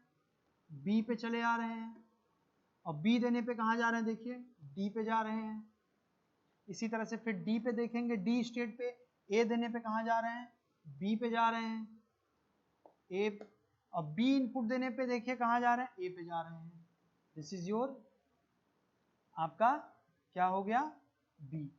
बी पे चले आ रहे हैं, और बी देने पे कहां जा रहे हैं, देखिए डी पे जा रहे हैं। इसी तरह से फिर डी पे देखेंगे, डी स्टेट पे ए देने पे कहां जा रहे हैं, बी पे जा रहे हैं, ए, और बी इनपुट देने पे देखिए कहां जा रहे हैं, ए पे जा रहे हैं। दिस इज योर आपका क्या हो गया, बी।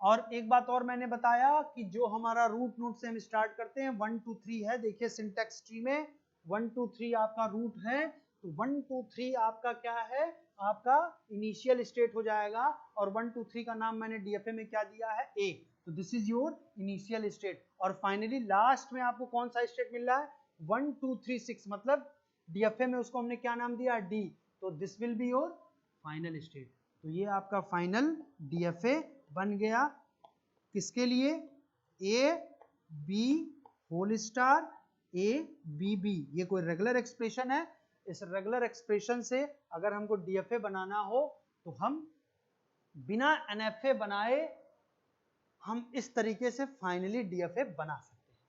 और एक बात और मैंने बताया कि जो हमारा रूट नोड से हम स्टार्ट करते हैं 1 2 3 है, देखिए सिंटैक्स ट्री में 1 2 3 आपका रूट है, तो 1 2 3 आपका क्या है, आपका इनिशियल स्टेट हो जाएगा, और 1 2 3 का नाम मैंने डीएफए में क्या दिया है, ए, तो this is your initial state. और फाइनली लास्ट में आपको कौन सा स्टेट मिल रहा है, 1 2 3 6, मतलब डीएफए में उसको हमने क्या नाम दिया, डी, तो this will be your final state. तो ये आपका फाइनल डीएफए बन गया, किसके लिए, A B whole star A B B. ये कोई रेगुलर एक्सप्रेशन है, इस रेगुलर एक्सप्रेशन से अगर हमको डीएफए बनाना हो तो हम बिना एनएफए बनाए हम इस तरीके से फाइनली डीएफए बना सकते हैं।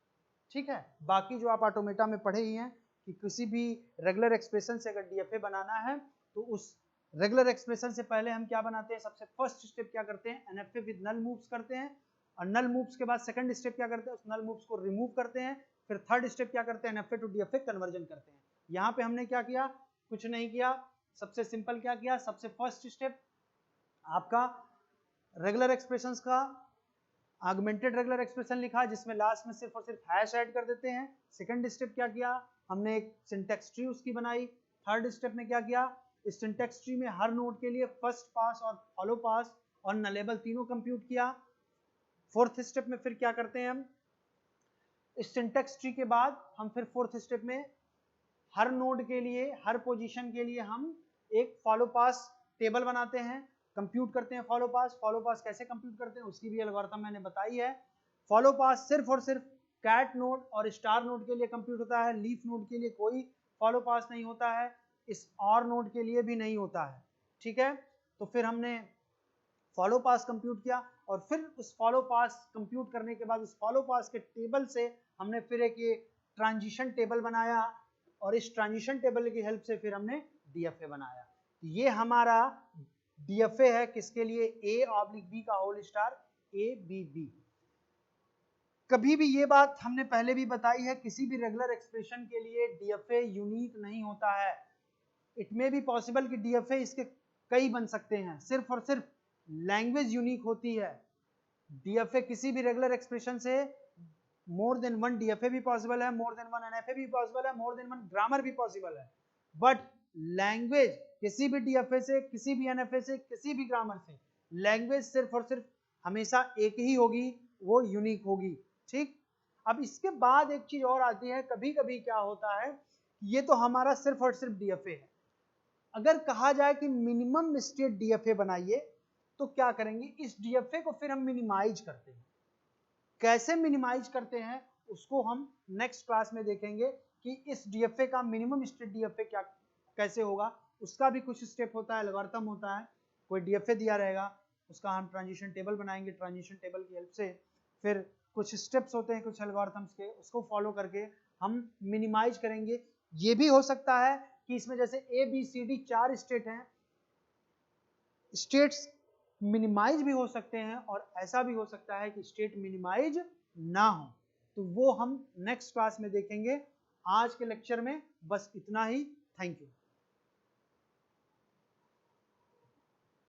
ठीक है, बाकी जो आप ऑटोमेटा में पढ़े ही हैं कि किसी भी रेगुलर एक्सप्रेशन से अगर डीएफए बनाना है तो उस रेगुलर एक्सप्रेशन से पहले हम क्या बनाते हैं, सबसे फर्स्ट स्टेप क्या करते हैं, एनएफए विद नल मूव्स करते हैं, और नल मूव्स के बाद सेकंड स्टेप क्या करते हैं, उस नल मूव्स को रिमूव करते हैं, फिर थर्ड स्टेप क्या करते हैं, एनएफए टू डीएफए कन्वर्जन करते हैं। यहाँ पे हमने क्या किया, कुछ नहीं किया, सबसे सिंपल क्या किया, सबसे फर्स्ट स्टेप आपका रेगुलर एक्सप्रेशंस का ऑगमेंटेड रेगुलर एक्सप्रेशन लिखा जिसमें लास्ट में सिर्फ और सिर्फ हैश ऐड कर देते हैं। सेकंड स्टेप क्या किया, हमने एक सिंटैक्स ट्री उसकी बनाई। थर्ड स्टेप में क्या किया, इस सिंटैक्स ट्री में हर नोड के लिए फर्स्ट पास और फॉलो पास और नलेबल तीनों कंप्यूट किया। फोर्थ स्टेप में फिर क्या करते हैं हम, इस सिंटेक्स ट्री के बाद हम फिर फोर्थ स्टेप में हर नोड के लिए, हर पोजीशन के लिए हम एक फॉलो पास टेबल बनाते हैं, कंप्यूट करते हैं फॉलो पास कैसे कंप्यूट करते हैं उसकी भी एल्गोरिथम मैंने बताई है। फॉलो पास सिर्फ और सिर्फ कैट नोड और स्टार नोड के लिए कंप्यूट होता है, लीफ नोड के लिए कोई फॉलो पास नहीं होता है, इस और नोड के लिए भी नहीं होता है, ठीक है। तो फिर हमने फॉलो पास कंप्यूट किया और फिर उस फॉलो पास कंप्यूट करने के बाद उस फॉलो पास के टेबल से हमने फिर एक ये ट्रांजिशन टेबल बनाया और इस ट्रांजिशन टेबल की हेल्प से फिर हमने डीएफए बनाया। ये हमारा डीएफए है किसके लिए, ए ऑब्लिक बी का whole star A B B. कभी भी ये बात हमने पहले भी बताई है, किसी भी रेगुलर एक्सप्रेशन के लिए डीएफए यूनिक नहीं होता है। इट मे बी पॉसिबल कि डीएफए इसके कई बन सकते हैं, सिर्फ और सिर्फ लैंग्वेज यूनिक होती है। डीएफए किसी भी रेगुलर एक्सप्रेशन से मोर देन वन डीएफए भी पॉसिबल है, मोर देन वन एनएफए भी पॉसिबल है, मोर देन वन ग्रामर भी पॉसिबल है। बट लैंग्वेज किसी भी डीएफए से, किसी भी एनएफए से, किसी भी ग्रामर से लैंग्वेज सिर्फ और सिर्फ हमेशा एक ही होगी, वो यूनिक होगी, ठीक। अब इसके बाद एक चीज और आती है, कभी कभी क्या होता है, ये तो हमारा सिर्फ और सिर्फ डीएफए है। अगर कहा जाए कि मिनिमम स्टेट डीएफए बनाइए तो क्या करेंगे, इस डीएफए को फिर हम मिनिमाइज करते हैं। कैसे मिनिमाइज करते हैं उसको हम नेक्स्ट क्लास में देखेंगे कि इस डीएफए का मिनिमम स्टेट डीएफए क्या कैसे होगा, उसका भी कुछ स्टेप होता है, एल्गोरिथम होता है। कोई डीएफए दिया रहेगा, उसका हम ट्रांजिशन टेबल बनाएंगे, ट्रांजिशन टेबल की हेल्प से फिर कुछ स्टेप्स होते हैं कुछ एल्गोरिथम्स के, उसको फॉलो करके हम मिनिमाइज करेंगे। ये भी हो सकता है कि इसमें जैसे A B C D 4 state हैं, स्टेट्स मिनिमाइज भी हो सकते हैं और ऐसा भी हो सकता है कि स्टेट मिनिमाइज ना हो, तो वो हम नेक्स्ट क्लास में देखेंगे। आज के लेक्चर में बस इतना ही। Thank you.